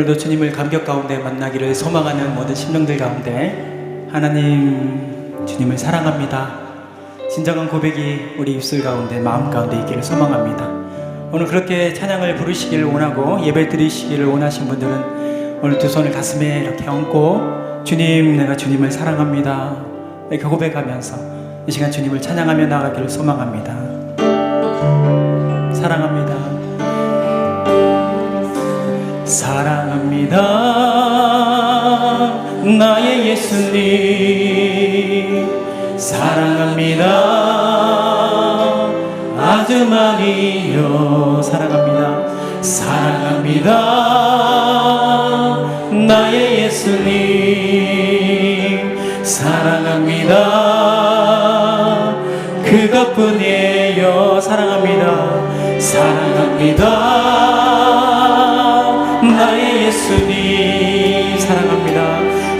오늘도 주님을 감격 가운데 만나기를 소망하는 모든 심령들 가운데 하나님 주님을 사랑합니다. 진정한 고백이 우리 입술 가운데 마음 가운데 있기를 소망합니다. 오늘 그렇게 찬양을 부르시기를 원하고 예배 드리시기를 원하신 분들은 오늘 두 손을 가슴에 이렇게 얹고 주님, 내가 주님을 사랑합니다 이렇게 고백하면서 이 시간 주님을 찬양하며 나가기를 소망합니다. 사랑합니다. 사랑합니다 나의 예수님, 사랑합니다 아주 많이요. 사랑합니다. 사랑합니다 나의 예수님, 사랑합니다 그것뿐이에요. 사랑합니다. 사랑합니다 나의 예수님, 사랑합니다.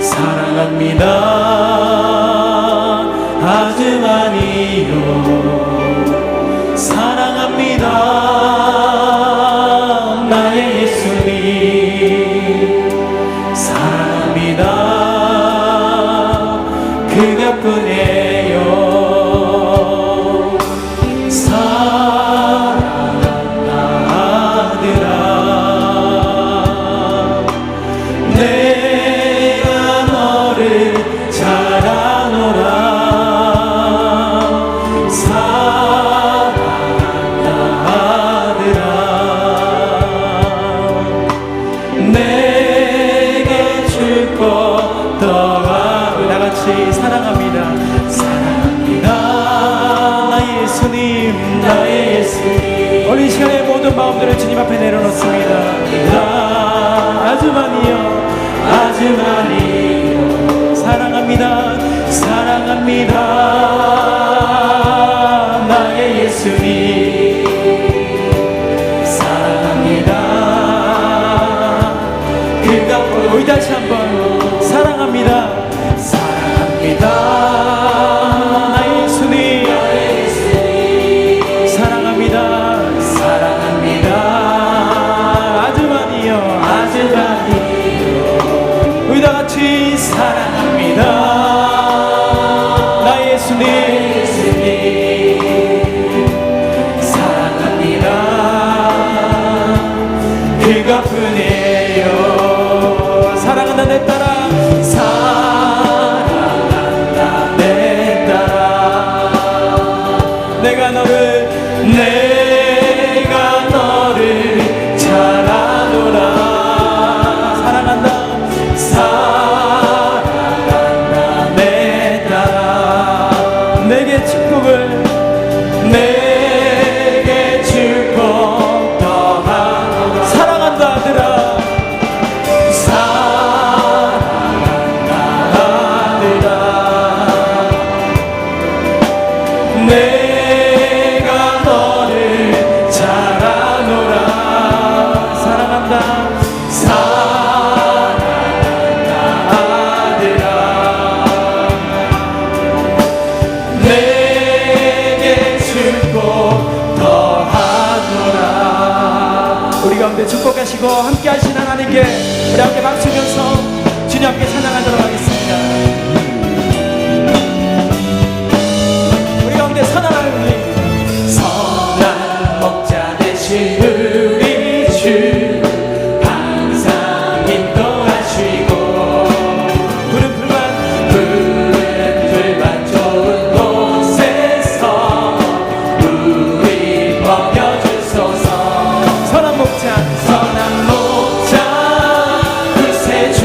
사랑합니다 아주 많이요. 사랑합니다 나의 예수님, 사랑합니다 그것뿐이에요. 사랑합니다. 사랑합니다 나의 예수님, 나의 예수님. 오늘 이 시간에 모든 마음들을 주님 앞에 내려놓습니다. 아주 많이요, 아주 많이요. 사랑합니다. 사랑합니다 나의 예수님, 사랑합니다 그가 우리 다시 한번 사랑합니다. 나의 예수님, 사랑합니다. 사랑합니다 아주 많이요, 아주 많이요. 우리 다 같이 사랑합니다 나의 예수님, 사랑합니다 그것뿐이에요. 사랑한다 내 따라 내가 너를 잘 아노라. 사랑한다. 사랑한다 내 딸아. 내게 축복을, 내게 축복 더하노라. 사랑한다 아들아. 사랑한다 아들아. 축복하시고 함께 하신 하나님께 우리 함께 박수면서 주님 함께 찬양하도록 하겠습니다. 우리 가운데 선한 하나님, 선한 목자 되신 우리 주 항상 인도하시고 푸른 풀만 좋은 곳에서 우리 먹여주소서. 선한 목자, 선한 목자, 그새 주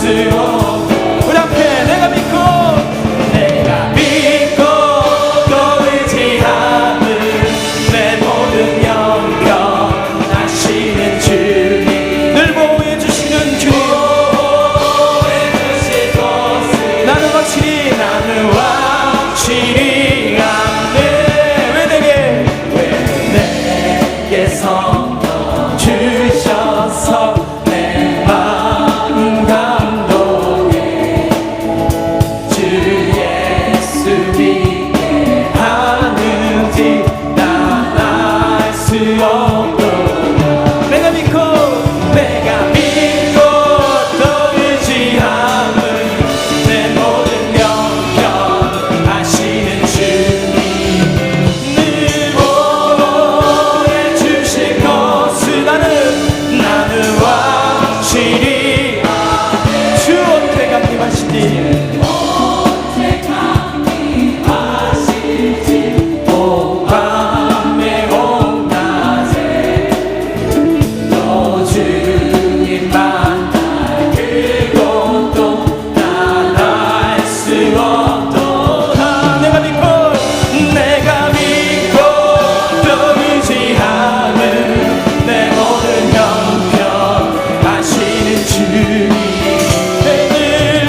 우리 앞에 내가 믿고 또 의지함은 내 모든 영역 하시는 주님 늘 보호해 주시는 주님 나는 확실히 아네 왜 내게 성령 주셔서 내 마음 감동해 주 예수 믿게 하는지 난 알 수 없도다 내가 믿고 또 의지함은 내 모든 영역 하시는 주님 늘 보호해 주실 것을 나는 확실히 주 어떻게 강림하시니 밤에 온낮에 또 주님 만날 그곳도 난 알 수 없도다 내가 믿고 또 의지함은 내 모든 형편 하시는 주님 늘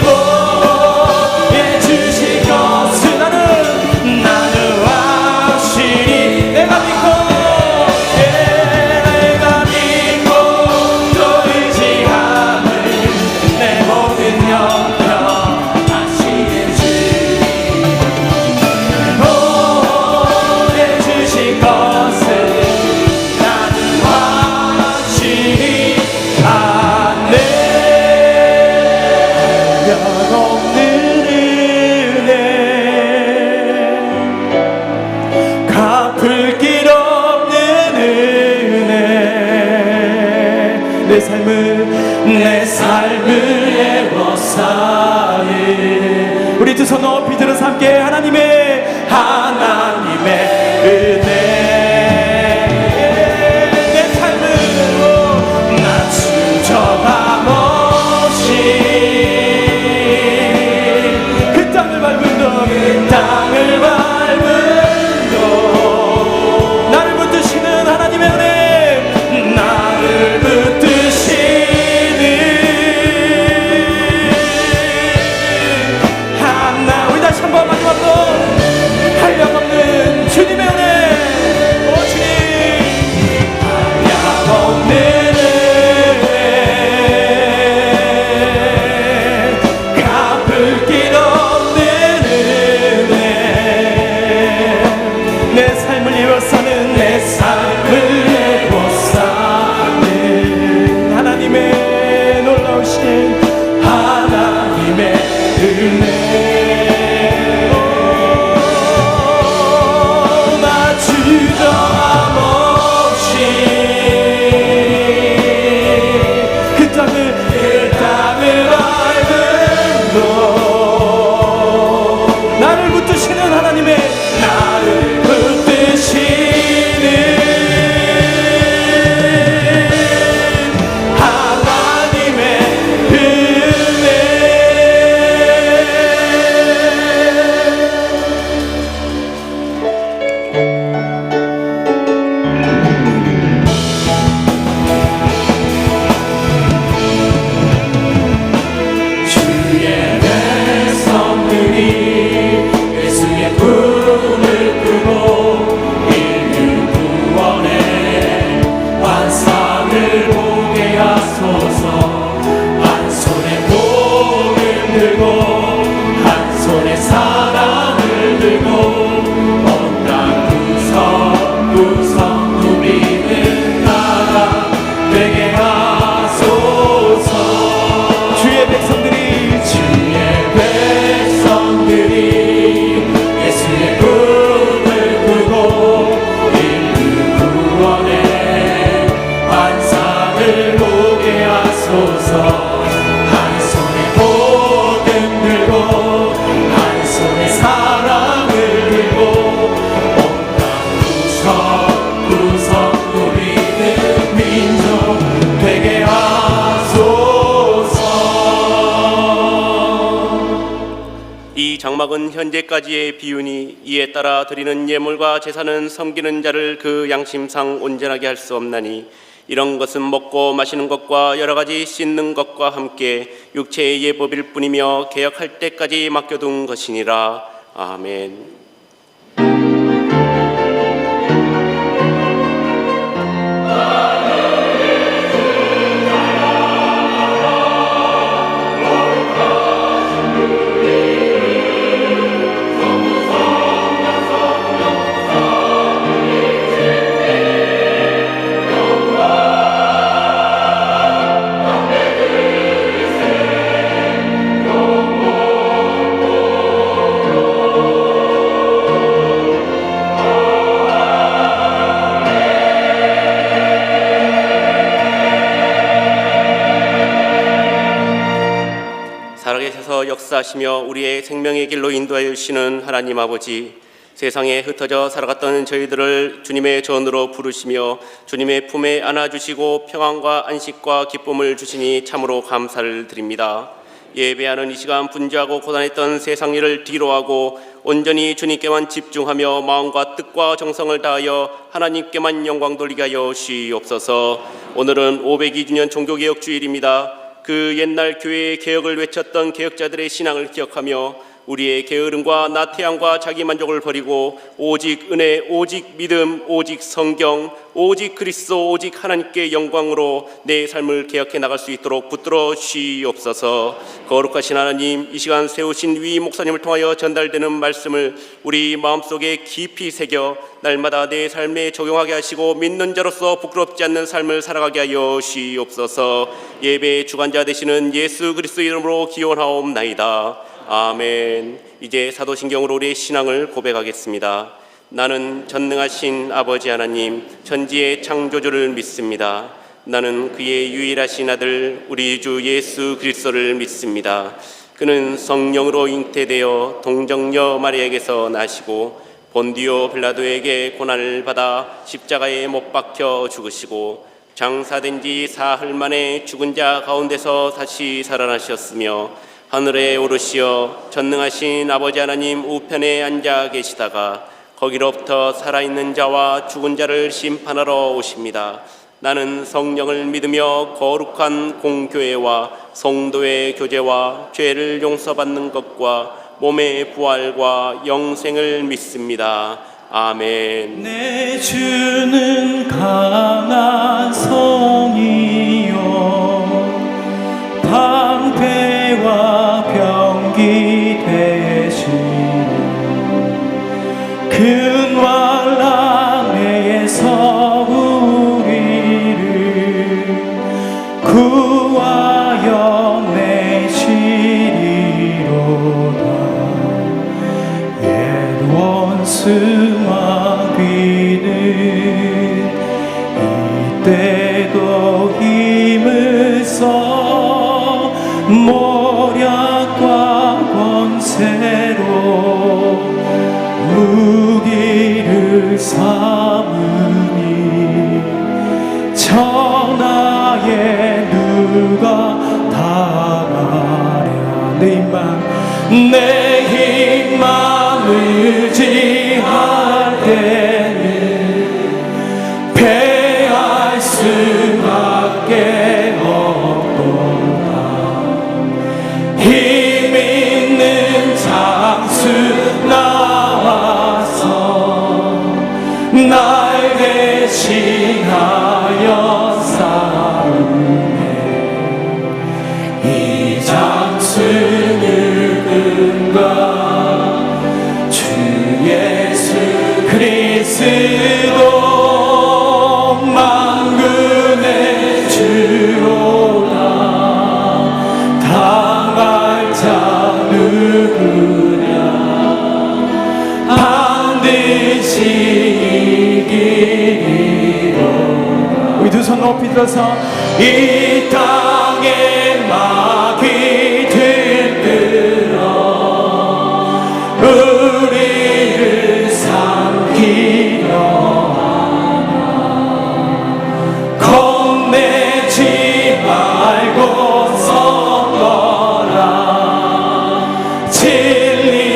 보호해 주실 것을 나는 확실히 내가 믿고 또 의지함을 내 모든 형편 하시는 주님 보호해 주실 것을 나는 확실히 아네 없는 은혜 갚을 길 없는 은혜 내 삶을 애워싸네 우리 두 손 높이 들어서 함께 하나님의 은혜 내 삶을 낮춘 저감 없이 그 땅을 밟은 도 나를 붙드시는 하나님의 은혜 나를 붙드시는 하나 우리 다시 한번 마지막으로 이 장막은 현재까지의 비유니 이에 따라 드리는 예물과 제사는 섬기는 자를 그 양심상 온전하게 할 수 없나니 이런 것은 먹고 마시는 것과 여러 가지 씻는 것과 함께 육체의 예법일 뿐이며 개혁할 때까지 맡겨둔 것이니라. 아멘. 살아계셔서 역사하시며 우리의 생명의 길로 인도하여 주시는 하나님 아버지, 세상에 흩어져 살아갔던 저희들을 주님의 전으로 부르시며 주님의 품에 안아주시고 평안과 안식과 기쁨을 주시니 참으로 감사를 드립니다. 예배하는 이 시간 분주하고 고단했던 세상 일을 뒤로하고 온전히 주님께만 집중하며 마음과 뜻과 정성을 다하여 하나님께만 영광 돌리게 하여 주시옵소서. 오늘은 502주년 종교개혁 주일입니다. 그 옛날 교회의 개혁을 외쳤던 개혁자들의 신앙을 기억하며 우리의 게으름과 나태함과 자기만족을 버리고 오직 은혜, 오직 믿음, 오직 성경, 오직 그리스도, 오직 하나님께 영광으로 내 삶을 개혁해 나갈 수 있도록 붙들어 주시옵소서. 거룩하신 하나님, 이 시간 세우신 위 목사님을 통하여 전달되는 말씀을 우리 마음속에 깊이 새겨 날마다 내 삶에 적용하게 하시고 믿는 자로서 부끄럽지 않는 삶을 살아가게 하여 주시옵소서. 예배의 주관자 되시는 예수 그리스도 이름으로 기원하옵나이다. 아멘. 이제 사도신경으로 우리의 신앙을 고백하겠습니다. 나는 전능하신 아버지 하나님 천지의 창조주를 믿습니다. 나는 그의 유일하신 아들 우리 주 예수 그리스도를 믿습니다. 그는 성령으로 잉태되어 동정녀 마리아에게서 나시고 본디오 빌라도에게 고난을 받아 십자가에 못 박혀 죽으시고 장사된 지 사흘 만에 죽은 자 가운데서 다시 살아나셨으며 하늘에 오르시어 전능하신 아버지 하나님 우편에 앉아 계시다가 거기로부터 살아있는 자와 죽은 자를 심판하러 오십니다. 나는 성령을 믿으며 거룩한 공교회와 성도의 교제와 죄를 용서받는 것과 몸의 부활과 영생을 믿습니다. 아멘. 내 주는 강한 성이요 방패와 병기 되시는 근활 안에서 우리를 구하여 내시리로다. 옛 원수와 귀는 이때도 힘을 써 모략과 권세로 무기를 삼으니 천하에 누가 당하랴. 내 힘만 의지할 때는 패할 수밖에 없도다. 힘 있는 장수 나와서 날 대신하여 싸우네. 이 장수 누군가? 주 예수 그리스도 만군의 주로다. 당할 자 누구냐? 반드시 이기리로다. 우리 두 손 높이 들어서 이 땅에 마귀 들들어 우리를 삼키려 하나. 겁내지 말고 서거라. 진리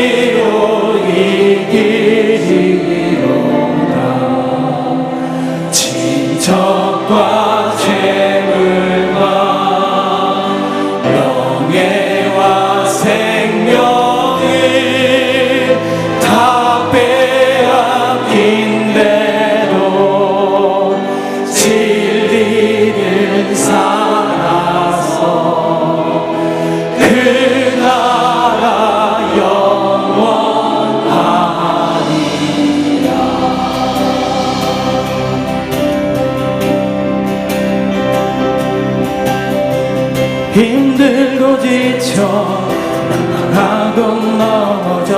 부딪혀 낙망하고 넘어져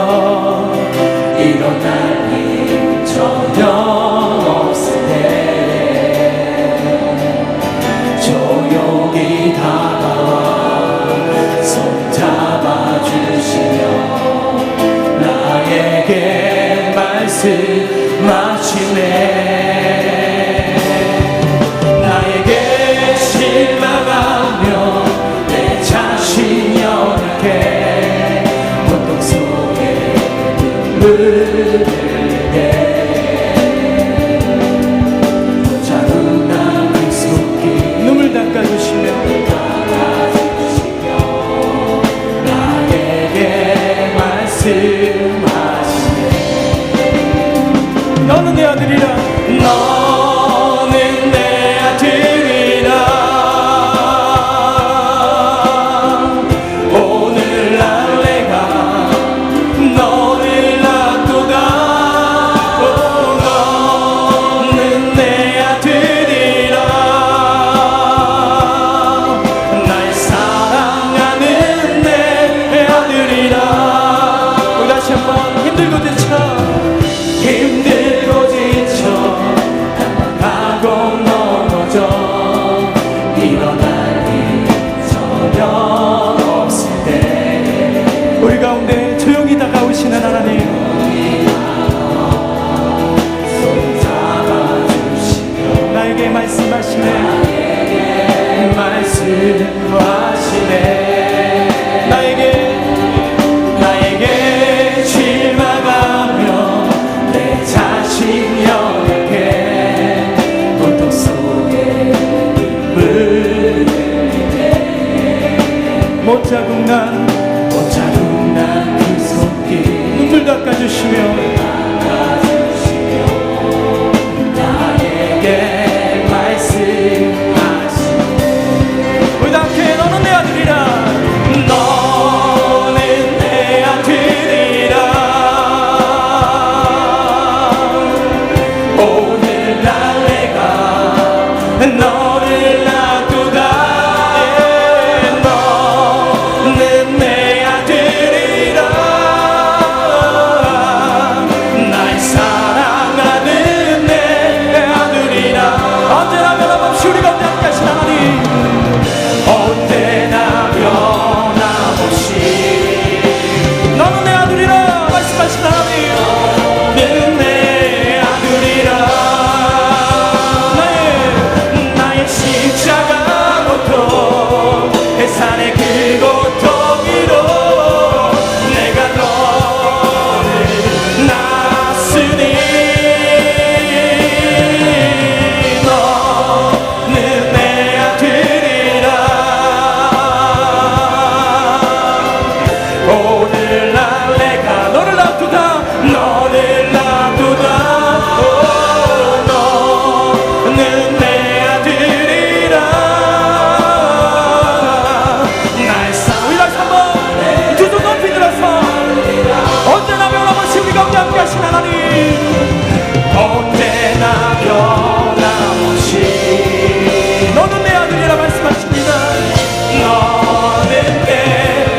일어날 힘 전혀 없을 때 조용히 다가와 손 잡아주시며 나에게 말씀하시네. 나에게 실망하며 내 자신 연약해 고통 속에 눈물을 흘리네. 자루나 그 속에 눈물 닦아주시며 나에게 말씀하시네. 너는 내 아들이라 너는 내 아들이라 오늘날 내가 너를 낳도다. 너는 내 아들이라 날 사랑하는 내 아들이라. 우리 다시 한번 힘들고 지쳐 힘들고 지쳐 낙망하고 넘어져 일어날 힘 전혀 없을 때 우리 가운데 조용히 다가오시는 하나님 손 잡아주시며 나에게 말씀하시네. 말씀하시네. 나에게 실망하며 내 자신 연약해 고통 속에 눈물을 흘리네. 못 자국 난 그 손길 눈물 닦아주시며 나에게 말씀하시네. 우리 다 함께 너는 내 아들이라 너는 내 아들이라 오늘날 내가 너를 낳도다. 너는 내 아들이라 날 사랑하는 내 아들이라. 언제나 변함없이 우리 가운데 함께 하신 하나님 언제나 변함없이 너는 내 아들이라 말씀하신 하나님 너는 내 아들이라. 나의 십자가 고통 산의 그 고통으로 내가 너를 낳았으니 너는 내 아들이라. 오늘날 내가 너를 놔두다. 너를 놔두다. 너는 내 아들이라. 날 우리 다시 한번 두 손 높이 들어서 언제나 변함없이 우리 가운데 함께 하신 하나님 언제나 변함없이 너는 내 아들이라 말씀하십니다. 너는 내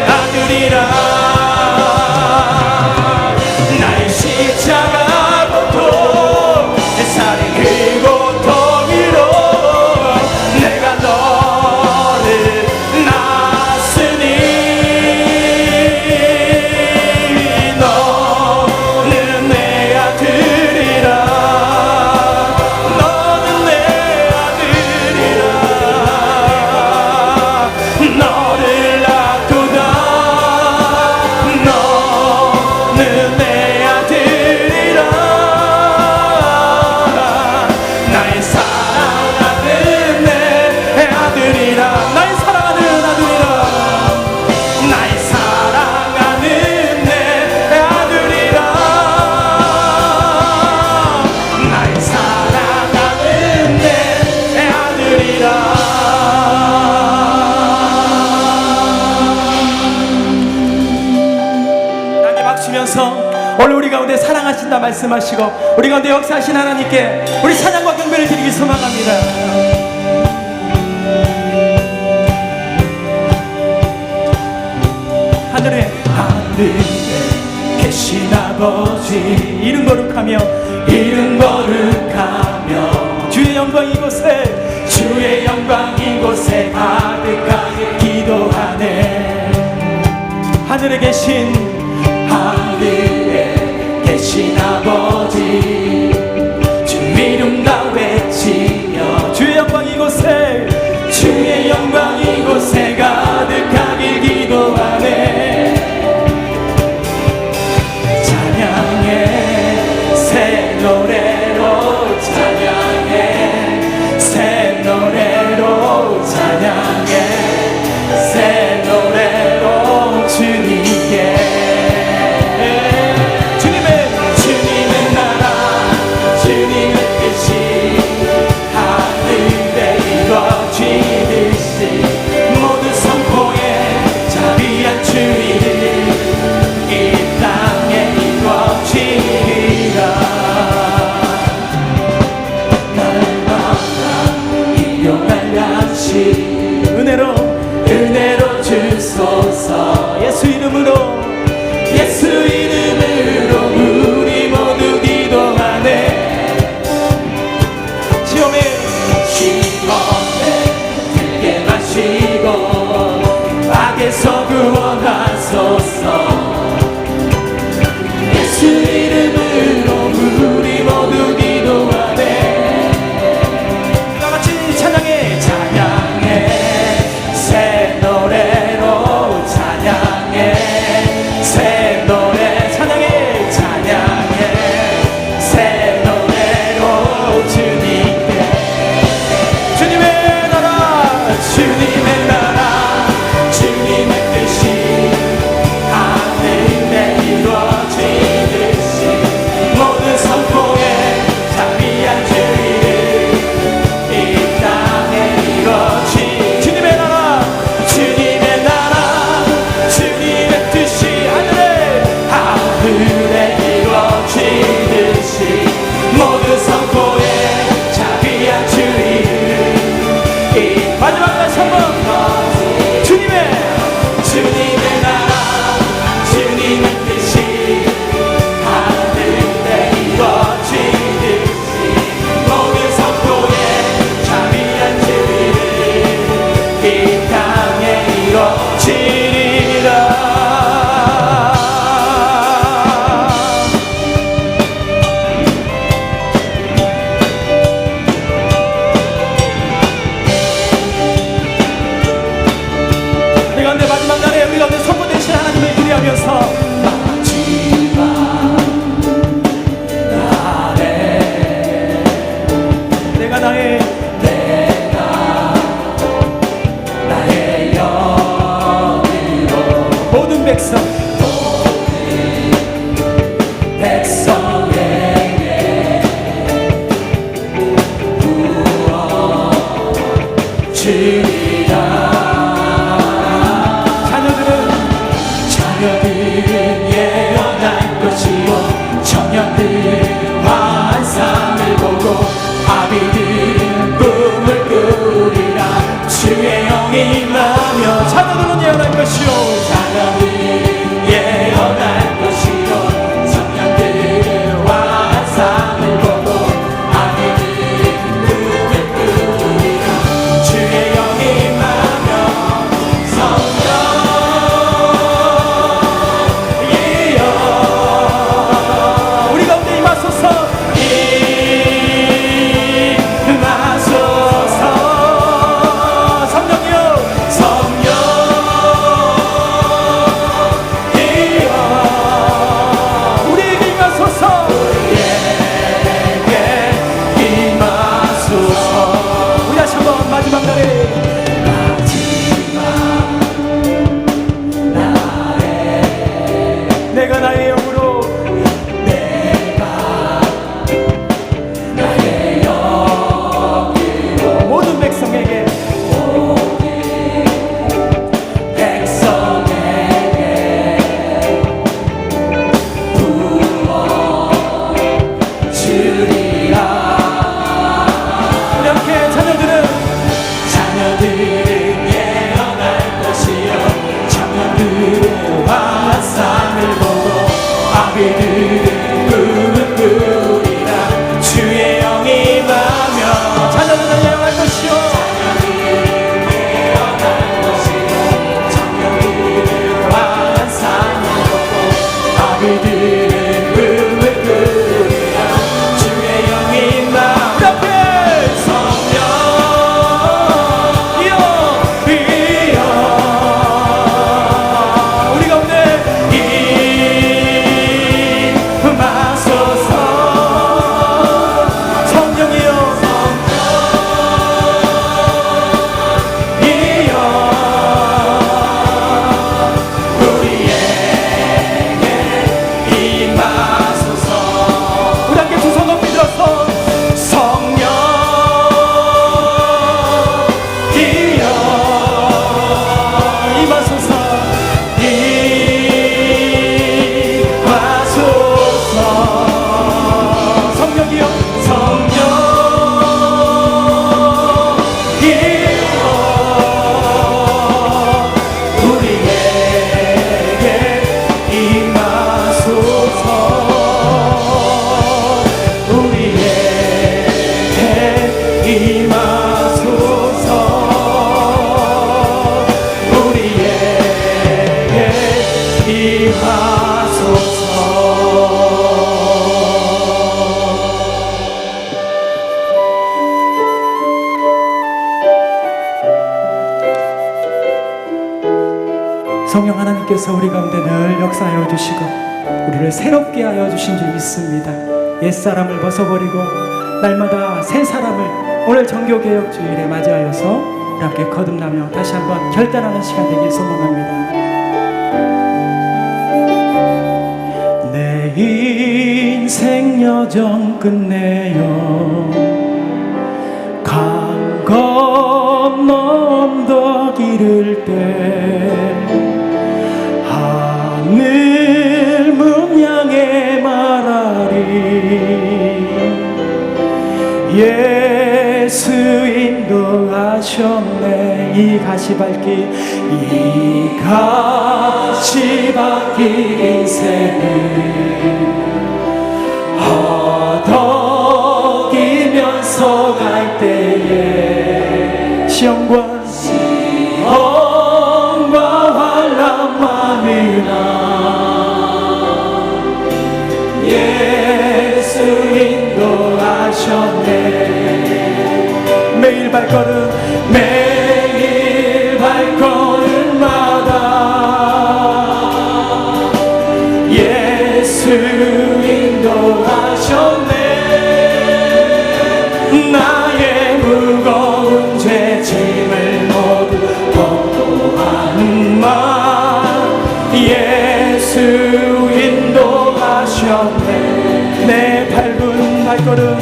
아들이라. 나의 십자가 고통 살인 그 고통으로 내가 너를 낳았으니 너는 내 아들이라. 너는 내 아들이라. 너를 낳도다. 너는 내 아들이라. 나의 사랑하는 내 아들이라. 나의 사랑하는 아들이라. 나의 사랑하는 내 아들이라. 나의 사랑하는 내 아들이라. 하나님 박수면서 오늘 우리 가운데 사랑하신다 말씀하시고 우리 가운데 역사하신 하나님께 우리 찬양과 경배를 드리기 소망합니다. 하늘에 계신 아버지 이름 거룩하며 주의 영광 이곳에 가득하게 기도하네. 하늘에 계신 아버지 주 이름 다 외치며 주의 영광 이곳에 가득하게 기도하네. 찬양해 새 노래로 주님께 주님의 나라 주님의 뜻이 하늘에 이루어지듯이 모든 선포에 자비한 주의 이 땅에 이루어지리라. 날마다 일용할 양식 은혜로 주소서. 예수 이름으로 우리 모두 기도하네. 시험에 들게 마시고 악에서 구원하소서. 예수 이름으로 우리 모두 기도하네. 다같이 찬양해 새 노래로 주의 영이 임하며 자녀들은 예언할 것이요. 성령 하나님께서 우리 가운데 늘 역사하여 주시고 우리를 새롭게 하여 주신 줄 믿습니다. 옛사람을 벗어버리고 날마다 새 사람을 오늘 정교개혁 주일에 맞이하여서 우리 함께 거듭나며 다시 한번 결단하는 시간 되길 소망합니다. 내 인생 여정 끝내요 강 건너 언덕 이를 때 하늘 문 향해 말하리 예수 인도하셨네 이 가시밭길 이 가시밭길 인생을 허덕이면서 갈 때에 시험과 환난 많으나 예수 인도하셨네 매일 발걸음마다 예수 인도하셨네 나의 무거운 죄짐을 모두 벗고 하는 말 예수 인도하셨네 내 밟은 발걸음마다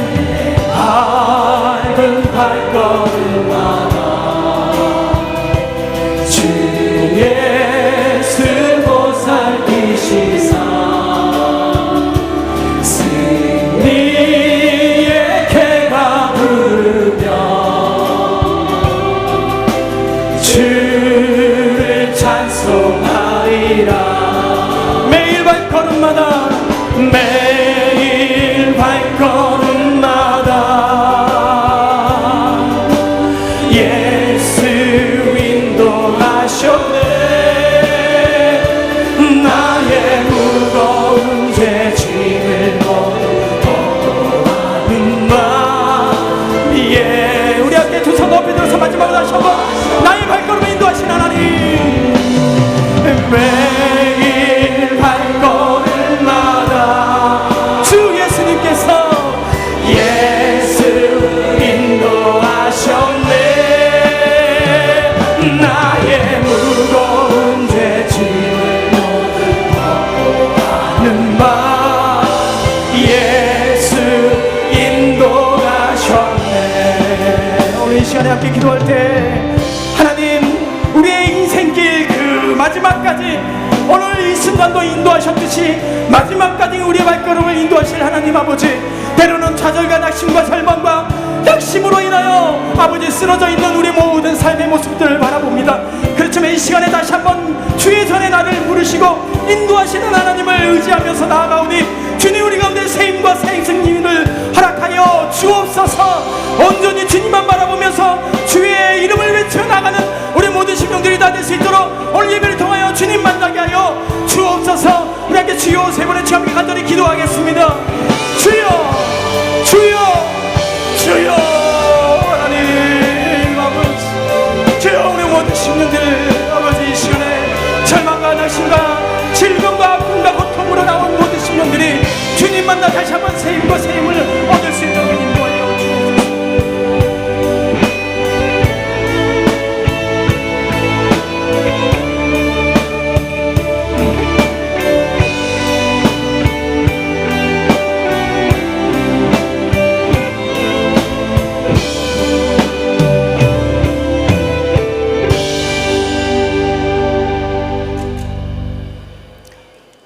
주 예수 보살피시사 승리의 개가 부르며 주를 찬송하리라 매일 발걸음마다 예수 인도하셨네 나의 무거운 죄짐을 모두 벗고 하는 말 우리 함께 두 손 높이 들어서 마지막으로 다시 한번 나의 발걸음을 인도하신 하나님 매일 발걸음마다 주 예수님께서 예수 인도하셨네 나의 무거운 죄짐을 모두 벗고 가는 바 예수 인도하셨네 오늘 이 시간에 함께 기도할 때 하나님 우리의 인생길 그 마지막까지 오늘 이 순간도 인도하셨듯이 마지막까지 우리의 발걸음을 인도하실 하나님 아버지 때로는 좌절과 낙심과 절망과 낙심으로 인하여 아버지 쓰러져 있는 우리 모든 삶의 모습들을 바라봅니다. 그렇지만 이 시간에 다시 한번 주의 전에 나를 부르시고 인도하시는 하나님을 의지하면서 나아가오니 주님 우리 가운데 세임과 생승님을 허락하여 주옵소서 온전히 주님만 바라보면서 주의 이름을 외쳐 나가는 우리 모든 심령들이 다 될 수 있도록 오늘 예배를 통하여 주님 만나게 하여 주옵소서 우리 함께 주여 세 번의 주함께 간절히 기도하겠습니다. 주여 주여 주여 하나님 아버지 주여 우리 모든 심령들 아버지 이 시간에 절망과 낙심과 질병과 아픔과 고통으로 나온 모든 심령들이 주님 만나 다시 한번 세임과 세임을 얻을 수 있도록 인도하여 주옵소서.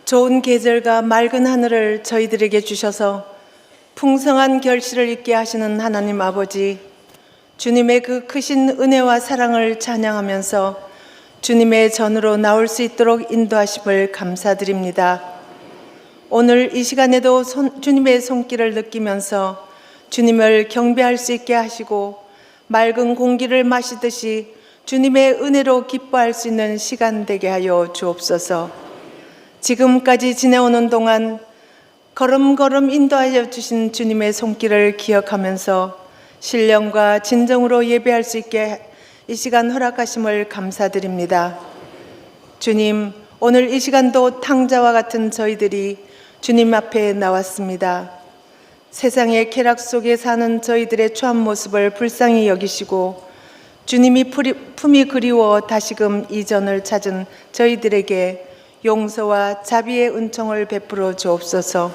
좋은 계절과 맑은 하늘을 저희들에게 주셔서 풍성한 결실을 있게 하시는 하나님 아버지, 주님의 그 크신 은혜와 사랑을 찬양하면서 주님의 전으로 나올 수 있도록 인도하심을 감사드립니다. 오늘 이 시간에도 주님의 손길을 느끼면서 주님을 경배할 수 있게 하시고 맑은 공기를 마시듯이 주님의 은혜로 기뻐할 수 있는 시간 되게 하여 주옵소서. 지금까지 지내오는 동안 걸음걸음 인도하여 주신 주님의 손길을 기억하면서 신령과 진정으로 예배할 수 있게 이 시간 허락하심을 감사드립니다. 주님, 오늘 이 시간도 탕자와 같은 저희들이 주님 앞에 나왔습니다. 세상의 쾌락 속에 사는 저희들의 처한 모습을 불쌍히 여기시고 주님이 품이 그리워 다시금 이전을 찾은 저희들에게 용서와 자비의 은총을 베풀어 주옵소서.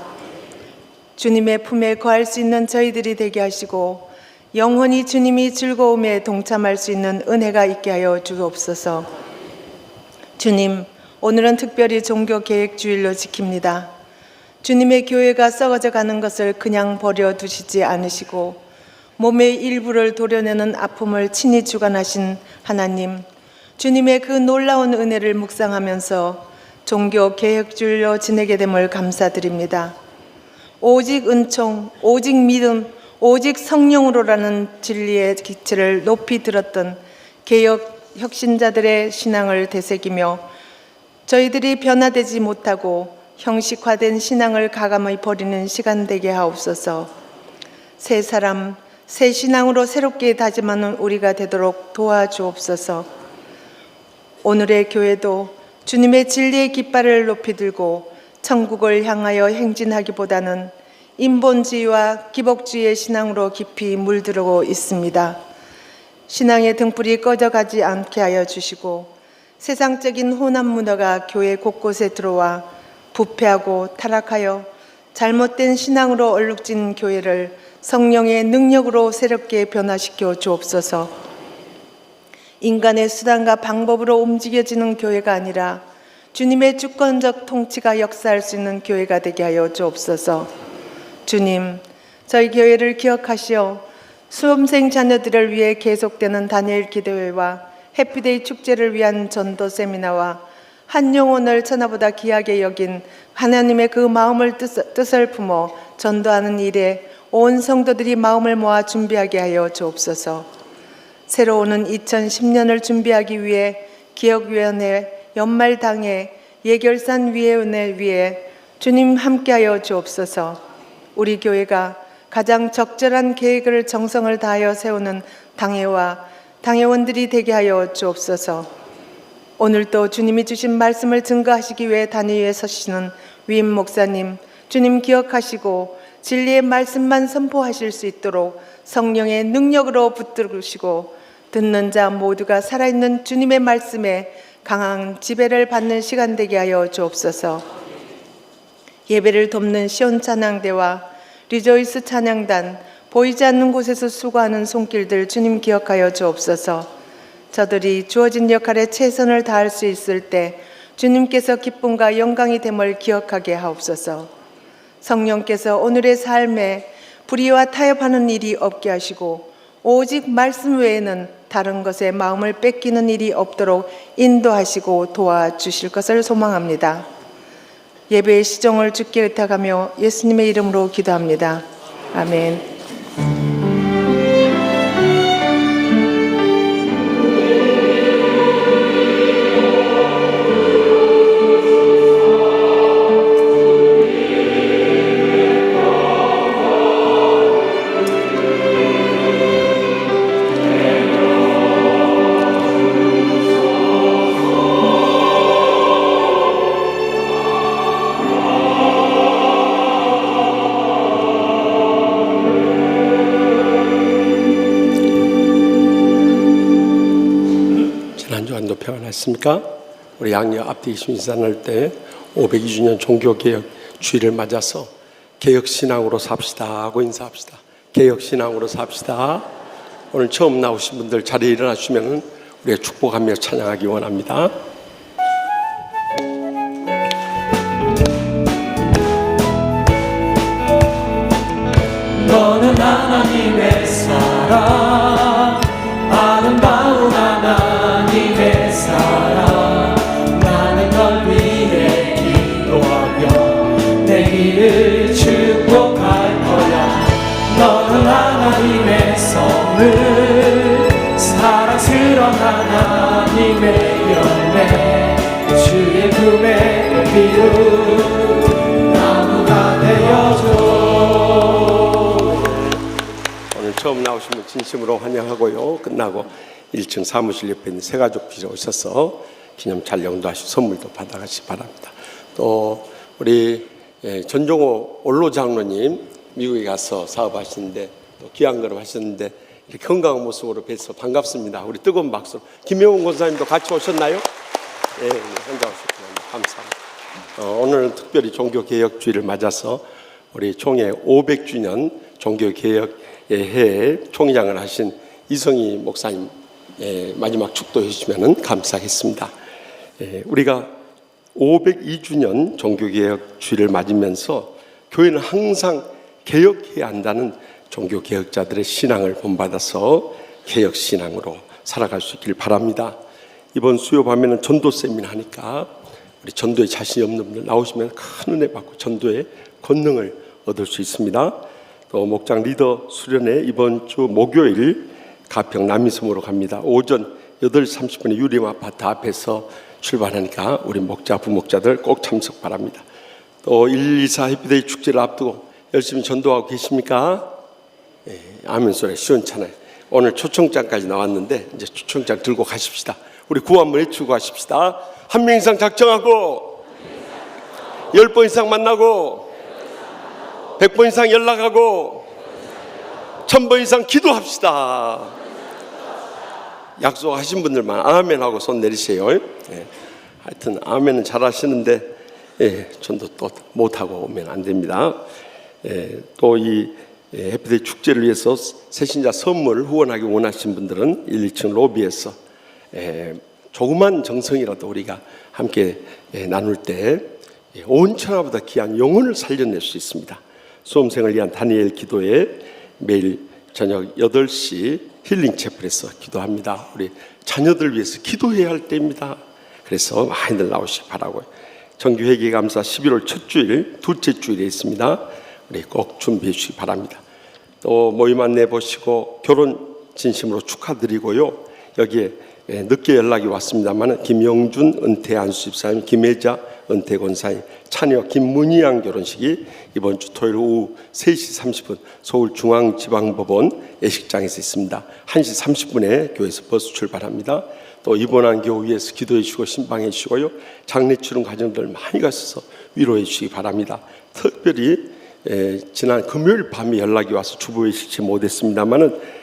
주님의 품에 거할 수 있는 저희들이 되게 하시고 영원히 주님이 즐거움에 동참할 수 있는 은혜가 있게 하여 주옵소서. 주님, 오늘은 특별히 종교개혁주일로 지킵니다. 주님의 교회가 썩어져 가는 것을 그냥 버려두시지 않으시고 몸의 일부를 도려내는 아픔을 친히 주관하신 하나님, 주님의 그 놀라운 은혜를 묵상하면서 종교개혁주일로 지내게 됨을 감사드립니다. 오직 은총, 오직 믿음, 오직 성령으로라는 진리의 기치를 높이 들었던 개혁 혁신자들의 신앙을 되새기며 저희들이 변화되지 못하고 형식화된 신앙을 가감히 버리는 시간 되게 하옵소서. 새 사람, 새 신앙으로 새롭게 다짐하는 우리가 되도록 도와주옵소서. 오늘의 교회도 주님의 진리의 깃발을 높이 들고 천국을 향하여 행진하기보다는 인본주의와 기복주의의 신앙으로 깊이 물들고 있습니다. 신앙의 등불이 꺼져가지 않게 하여 주시고 세상적인 혼합 문화가 교회 곳곳에 들어와 부패하고 타락하여 잘못된 신앙으로 얼룩진 교회를 성령의 능력으로 새롭게 변화시켜 주옵소서. 인간의 수단과 방법으로 움직여지는 교회가 아니라 주님의 주권적 통치가 역사할 수 있는 교회가 되게 하여 주옵소서. 주님, 저희 교회를 기억하시어 수험생 자녀들을 위해 계속되는 다니엘 기도회와 해피데이 축제를 위한 전도 세미나와 한 영혼을 천하보다 귀하게 여긴 하나님의 그 마음을 뜻을 품어 전도하는 일에 온 성도들이 마음을 모아 준비하게 하여 주옵소서. 새로 오는 2010년을 준비하기 위해 기억위원회, 연말당회, 예결산위원회 위해 주님 함께하여 주옵소서. 우리 교회가 가장 적절한 계획을 정성을 다하여 세우는 당회와 당회원들이 되게 하여 주옵소서. 오늘도 주님이 주신 말씀을 증거하시기 위해 단위에 서시는 위임 목사님, 주님 기억하시고 진리의 말씀만 선포하실 수 있도록 성령의 능력으로 붙들으시고 듣는 자 모두가 살아있는 주님의 말씀에 강한 지배를 받는 시간 되게 하여 주옵소서. 예배를 돕는 시온 찬양대와 리조이스 찬양단, 보이지 않는 곳에서 수고하는 손길들 주님 기억하여 주옵소서. 저들이 주어진 역할에 최선을 다할 수 있을 때 주님께서 기쁨과 영광이 됨을 기억하게 하옵소서. 성령께서 오늘의 삶에 불의와 타협하는 일이 없게 하시고 오직 말씀 외에는 다른 것에 마음을 뺏기는 일이 없도록 인도하시고 도와주실 것을 소망합니다. 예배의 시종을 주께 의탁하며 예수님의 이름으로 기도합니다. 아멘. 평안했습니까? 우리 양력 앞뒤 신산할 때 502주년 종교개혁 주일을 맞아서 개혁신앙으로 삽시다 하고 인사합시다. 개혁신앙으로 삽시다. 오늘 처음 나오신 분들 자리에 일어나 주시면 우리가 축복하며 찬양하기 원합니다. 너는 하나님의 사랑, 아름다운 하나님의 사랑. 나는 널 위해 기도하며 내 길을 축복할 거야. 너는 하나님의 선물, 사랑스러운 하나님의 열매, 주의 품에 기운 나무가 되어줘. 오늘 처음 나오신 분 진심으로 환영하고요. 끝나고 1층 사무실 옆에 있는 새가족들이 오셔서 기념 촬영도 하시고 선물도 받아가시기 바랍니다. 또 우리 전종호 원로 장로님 미국에 가서 사업하시는데 또 귀한 걸음 하셨는데 이렇게 건강한 모습으로 뵈서 반갑습니다. 우리 뜨거운 박수로. 김영훈 권사님도 같이 오셨나요? 예, 혼자 오셨구나. 감사합니다. 오늘은 특별히 종교개혁주의를 맞아서 우리 총회 500주년 종교개혁의 해에 총회장을 하신 이성희 목사님 마지막 축도해 주시면 감사하겠습니다. 우리가 502주년 종교개혁주의를 맞으면서 교회는 항상 개혁해야 한다는 종교개혁자들의 신앙을 본받아서 개혁신앙으로 살아갈 수 있길 바랍니다. 이번 수요 밤에는 전도 세미나 하니까 우리 전도에 자신이 없는 분들 나오시면 큰 은혜 받고 전도의 권능을 얻을 수 있습니다. 또 목장 리더 수련회 이번 주 목요일 가평 남이섬으로 갑니다. 오전 8시 30분에 유림 아파트 앞에서 출발하니까 우리 목자 부목자들 꼭 참석 바랍니다. 또 124 해피데이 축제를 앞두고 열심히 전도하고 계십니까? 아멘 소리 시원찮아요. 오늘 초청장까지 나왔는데 이제 초청장 들고 가십시다. 우리 구호 한번 외치고 가십시다. 한 명 이상 작정하고 10번 이상 만나고 100번 이상 연락하고 1000번 이상 기도합시다. 약속하신 분들만 아멘 하고 손 내리세요. 하여튼 아멘은 잘 하시는데 전도 또 못하고 오면 안 됩니다. 또 이 해피데이 축제를 위해서 새신자 선물 후원하기 원하신 분들은 1, 2층 로비에서 조그만 정성이라도 우리가 함께 나눌 때 온 천하보다 귀한 영혼을 살려낼 수 있습니다. 수험생을 위한 다니엘 기도회 매일 저녁 8시 힐링 채플에서 기도합니다. 우리 자녀들 위해서 기도해야 할 때입니다. 그래서 많이들 나오시기 바라고요. 정규회계감사 11월 첫 주일 둘째 주일에 있습니다. 우리 꼭 준비해 주시기 바랍니다. 또 모임 안내 보시고 결혼 진심으로 축하드리고요. 여기에 늦게 연락이 왔습니다만 김영준 은퇴 안수 집사님, 김혜자 은퇴 권사님, 차녀 김문희양 결혼식이 이번 주 토요일 오후 3시 30분 서울중앙지방법원 예식장에서 있습니다. 1시 30분에 교회에서 버스 출발합니다. 또 입원한 교우 위해서 기도해 주시고 신방해 주시고요. 장례 치른 가정들 많이 가셔서 위로해 주시기 바랍니다. 특별히 지난 금요일 밤에 연락이 와서 주부에 실지 못했습니다만은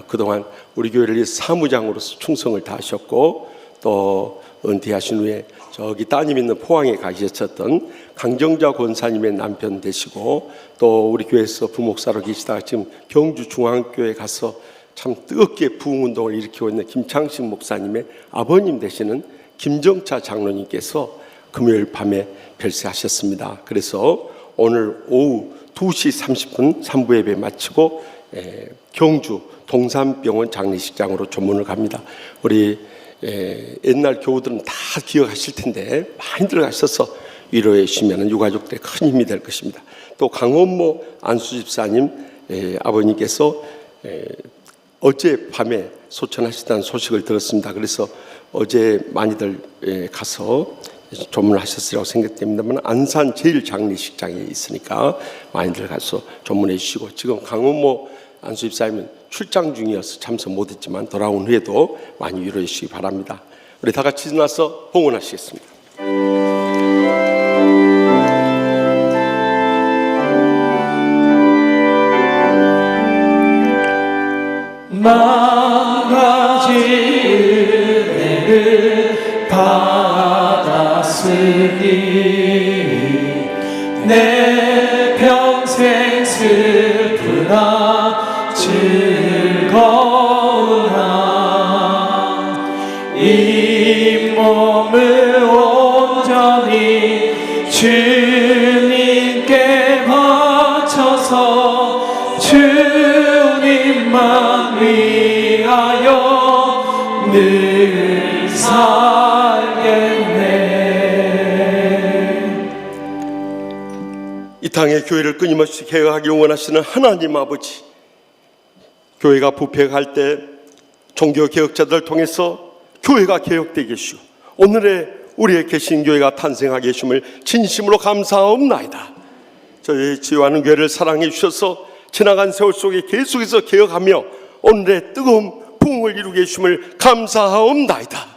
그동안 우리 교회를 위해서 사무장으로서 충성을 다하셨고 또 은퇴하신 후에 저기 따님 있는 포항에 가 계셨던 강정자 권사님의 남편 되시고 또 우리 교회에서 부목사로 계시다가 지금 경주 중앙교회 가서 참 뜨겁게 부흥운동을 일으키고 있는 김창식 목사님의 아버님 되시는 김정차 장로님께서 금요일 밤에 별세하셨습니다. 그래서 오늘 오후 2시 30분 3부 예배 마치고 경주 동산병원 장례식장으로 조문을 갑니다. 우리 옛날 교우들은 다 기억하실 텐데 많이 들어가셔서 위로해 주시면 유가족들의 큰 힘이 될 것입니다. 또 강원모 안수집사님 아버님께서 어제 밤에 소천하셨다는 소식을 들었습니다. 그래서 어제 많이들 가서 조문을 하셨으리라고 생각됩니다만 안산 제1장례식장에 있으니까 많이들 가서 조문해 주시고 지금 강원모 안수집사님은 출장 중이어서 참석 못했지만 돌아온 후에도 많이 위로해 주시기 바랍니다. 우리 다 같이 일어나서 봉헌하시겠습니다. 만가지 은혜를 받았으니 내 평생 슬프나 즐거우나 이 몸을 온전히 주님께 바쳐서 주님만 위하여 늘 살겠네. 이 땅의 교회를 끊임없이 개혁하기 원하시는 하나님 아버지, 교회가 부패할 때 종교개혁자들을 통해서 교회가 개혁되게 하시고 오늘의 우리의 개신교회가 탄생하게 해주심을 진심으로 감사하옵나이다. 저희 지휘하는 교회를 사랑해 주셔서 지나간 세월 속에 계속해서 개혁하며 오늘의 뜨거운 부흥을 이루게 해주심을 감사하옵나이다.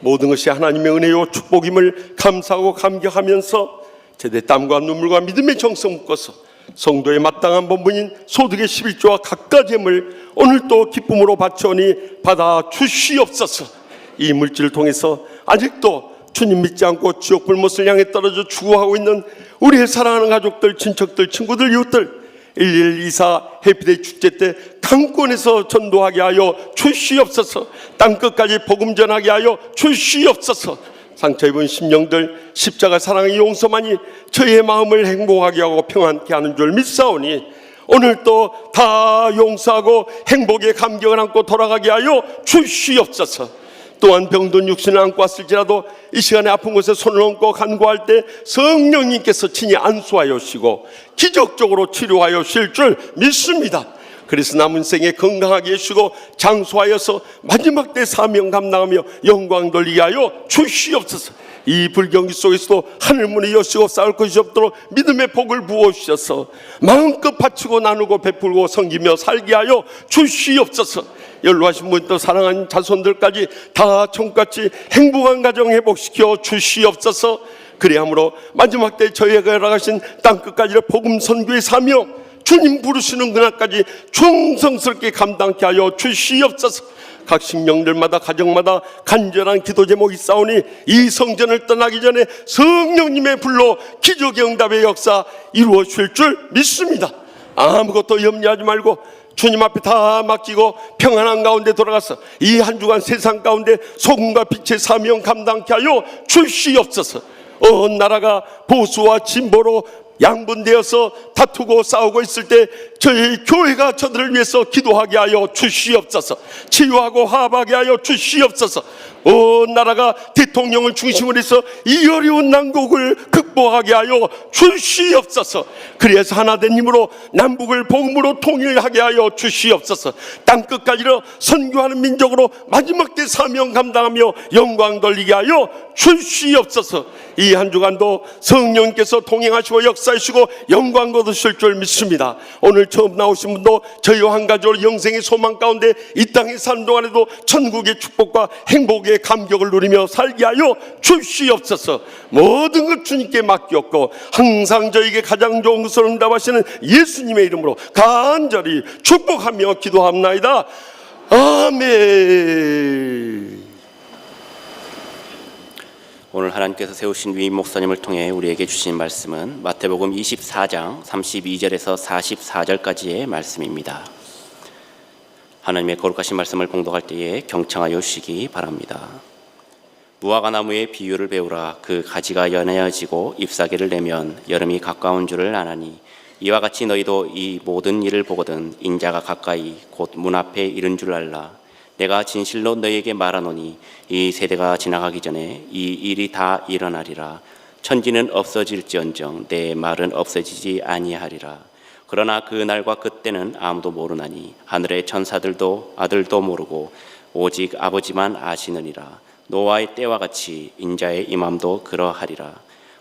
모든 것이 하나님의 은혜요 축복임을 감사하고 감격하면서 제대 땀과 눈물과 믿음의 정성 묶어서 성도의 마땅한 본분인 소득의 11조와 각가 제물 오늘 또 기쁨으로 바쳐오니 받아 주시옵소서. 이 물질을 통해서 아직도 주님 믿지 않고 지옥 불못을 향해 떨어져 죽어가고 있는 우리의 사랑하는 가족들, 친척들, 친구들, 이웃들 1124 해피데이 축제 때 강권에서 전도하게 하여 주시옵소서. 땅끝까지 복음 전하게 하여 주시옵소서. 상처 입은 심령들 십자가 사랑의 용서만이 저희의 마음을 행복하게 하고 평안케 하는 줄 믿사오니 오늘 또 다 용서하고 행복의 감격을 안고 돌아가게 하여 주시옵소서. 또한 병든 육신을 안고 왔을지라도 이 시간에 아픈 곳에 손을 얹고 간구할 때 성령님께서 친히 안수하여 주시고 기적적으로 치료하여 주실 줄 믿습니다. 그래서 남은 생에 건강하게 해주시고 장수하여서 마지막 때 사명 감당하며 영광 돌리게 하여 주시옵소서. 이 불경기 속에서도 하늘문이 여시고 싸울 것이 없도록 믿음의 복을 부어주셔서 마음껏 바치고 나누고 베풀고 섬기며 살게 하여 주시옵소서. 연로하신 분도 사랑하는 자손들까지 다 총같이 행복한 가정 회복시켜 주시옵소서. 그리함으로 마지막 때 저희에게 허락하신 땅끝까지를 복음 선교의 사명 주님 부르시는 그날까지 충성스럽게 감당케 하여 주시옵소서. 각 신명들마다 가정마다 간절한 기도 제목이 있사오니 이 성전을 떠나기 전에 성령님의 불로 기적의 응답의 역사 이루어 주실 줄 믿습니다. 아무것도 염려하지 말고 주님 앞에 다 맡기고 평안한 가운데 돌아가서 이 한 주간 세상 가운데 소금과 빛의 사명 감당케 하여 주시옵소서. 온 나라가 보수와 진보로 양분되어서 다투고 싸우고 있을 때 저희 교회가 저들을 위해서 기도하게 하여 주시옵소서. 치유하고 화합하게 하여 주시옵소서. 온 나라가 대통령을 중심으로 해서 이 어려운 난국을 극복하게 하여 주시옵소서. 그래서 하나된 힘으로 남북을 복음으로 통일하게 하여 주시옵소서. 땅끝까지로 선교하는 민족으로 마지막 때 사명 감당하며 영광 돌리게 하여 주시옵소서. 이 한 주간도 성령께서 동행하시고 역사하시고 영광 거두실 줄 믿습니다. 오늘 처음 나오신 분도 저희와 한 가족으로 영생의 소망 가운데 이 땅에 사는 동안에도 천국의 축복과 행복의 감격을 누리며 살게 하여 주시옵소서. 모든 것 주님께 맡겼고 항상 저에게 가장 좋은 것을 응답하시는 예수님의 이름으로 간절히 축복하며 기도합나이다. 아멘. 오늘 하나님께서 세우신 위임 목사님을 통해 우리에게 주신 말씀은 마태복음 24장 32절에서 44절까지의 말씀입니다. 하나님의 거룩하신 말씀을 봉독할 때에 경청하여 주시기 바랍니다. 무화과 나무의 비유를 배우라. 그 가지가 연해지고 잎사귀를 내면 여름이 가까운 줄을 아나니 이와 같이 너희도 이 모든 일을 보거든 인자가 가까이 곧 문 앞에 이른 줄 알라. 내가 진실로 너희에게 말하노니 이 세대가 지나가기 전에 이 일이 다 일어나리라. 천지는 없어질지언정 내 말은 없어지지 아니하리라. 그러나 그 날과 그때는 아무도 모르나니 하늘의 천사들도 아들도 모르고 오직 아버지만 아시느니라. 노아의 때와 같이 인자의 임함도 그러하리라.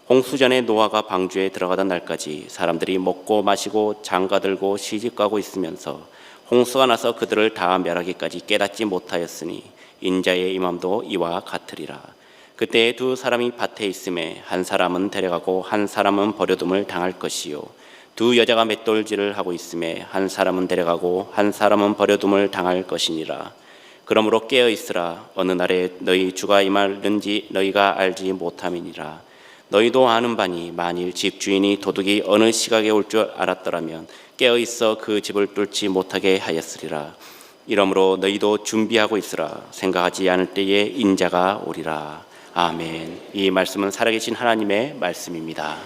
홍수전에 노아가 방주에 들어가던 날까지 사람들이 먹고 마시고 장가들고 시집가고 있으면서 홍수가 나서 그들을 다 멸하기까지 깨닫지 못하였으니 인자의 임함도 이와 같으리라. 그때 두 사람이 밭에 있음에 한 사람은 데려가고 한 사람은 버려둠을 당할 것이요 두 여자가 맷돌질을 하고 있음에 한 사람은 데려가고 한 사람은 버려둠을 당할 것이니라. 그러므로 깨어 있으라. 어느 날에 너희 주가 임하는지 너희가 알지 못함이니라. 너희도 아는 바니 만일 집주인이 도둑이 어느 시각에 올 줄 알았더라면 깨어 있어 그 집을 뚫지 못하게 하였으리라. 이러므로 너희도 준비하고 있으라. 생각하지 않을 때에 인자가 오리라. 아멘. 이 말씀은 살아계신 하나님의 말씀입니다.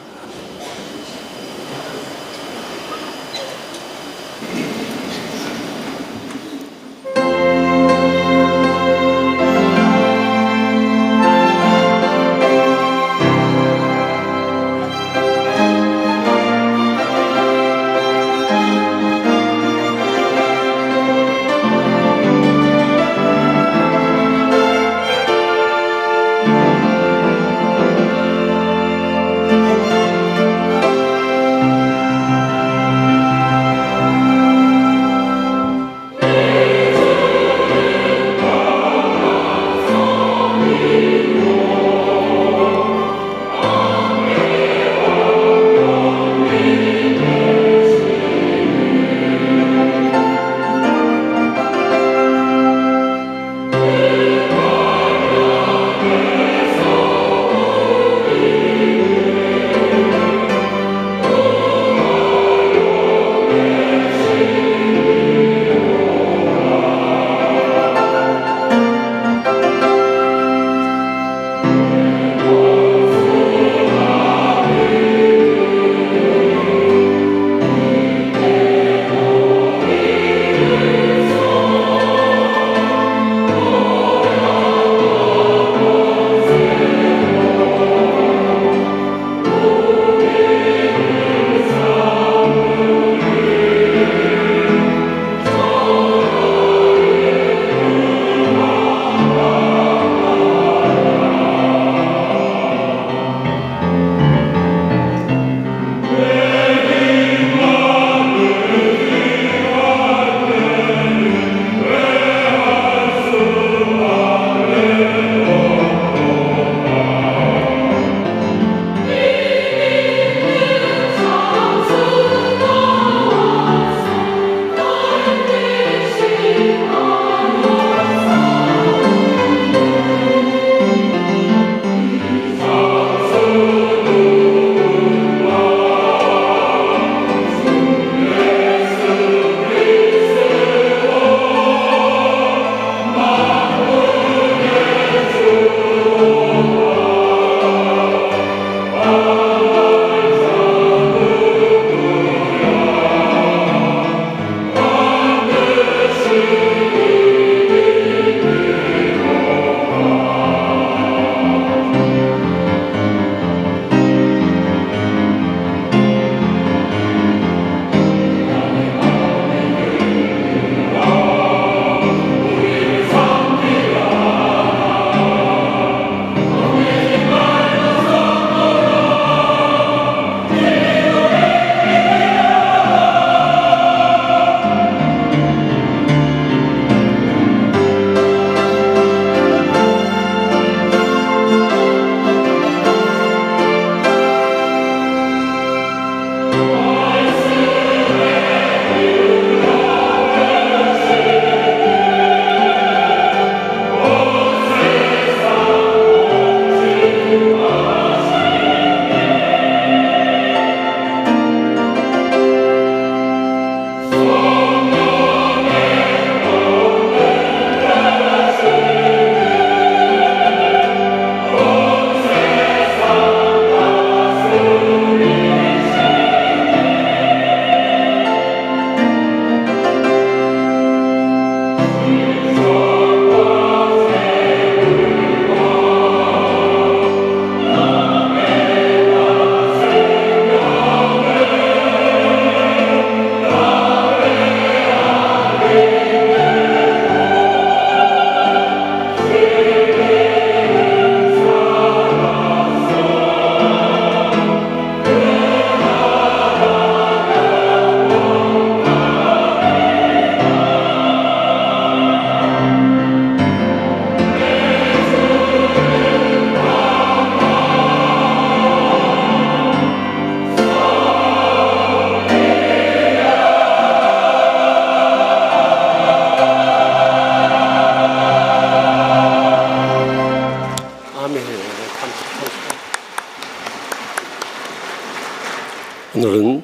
오늘은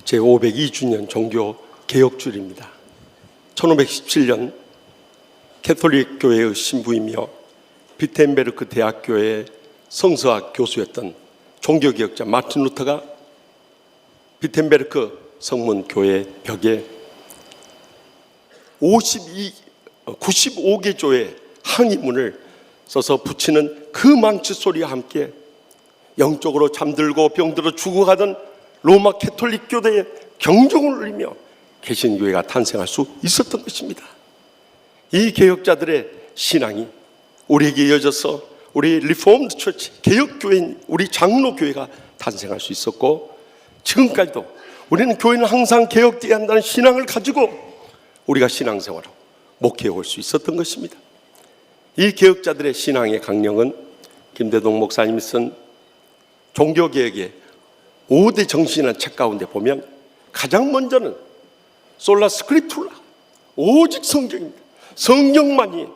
제502주년 종교 개혁주일입니다. 1517년 캐톨릭 교회의 신부이며 비텐베르크 대학교의 성서학 교수였던 종교개혁자 마틴 루터가 비텐베르크 성문교회 벽에 95개 조의 항의문을 써서 붙이는 그 망치 소리와 함께 영적으로 잠들고 병들어 죽어가던 로마 캐톨릭 교대의 경종을 울리며 개신교회가 탄생할 수 있었던 것입니다. 이 개혁자들의 신앙이 우리에게 이어져서 우리 리포엄드 처치, 개혁교회인 우리 장로교회가 탄생할 수 있었고, 지금까지도 우리는 교회는 항상 개혁되어야 한다는 신앙을 가지고 우리가 신앙생활을 목회해 올 수 있었던 것입니다. 이 개혁자들의 신앙의 강령은 김대동 목사님이 쓴 종교개혁의 5대 정신이라는 책 가운데 보면 가장 먼저는 솔라 스크립툴라, 오직 성경입니다. 성경만이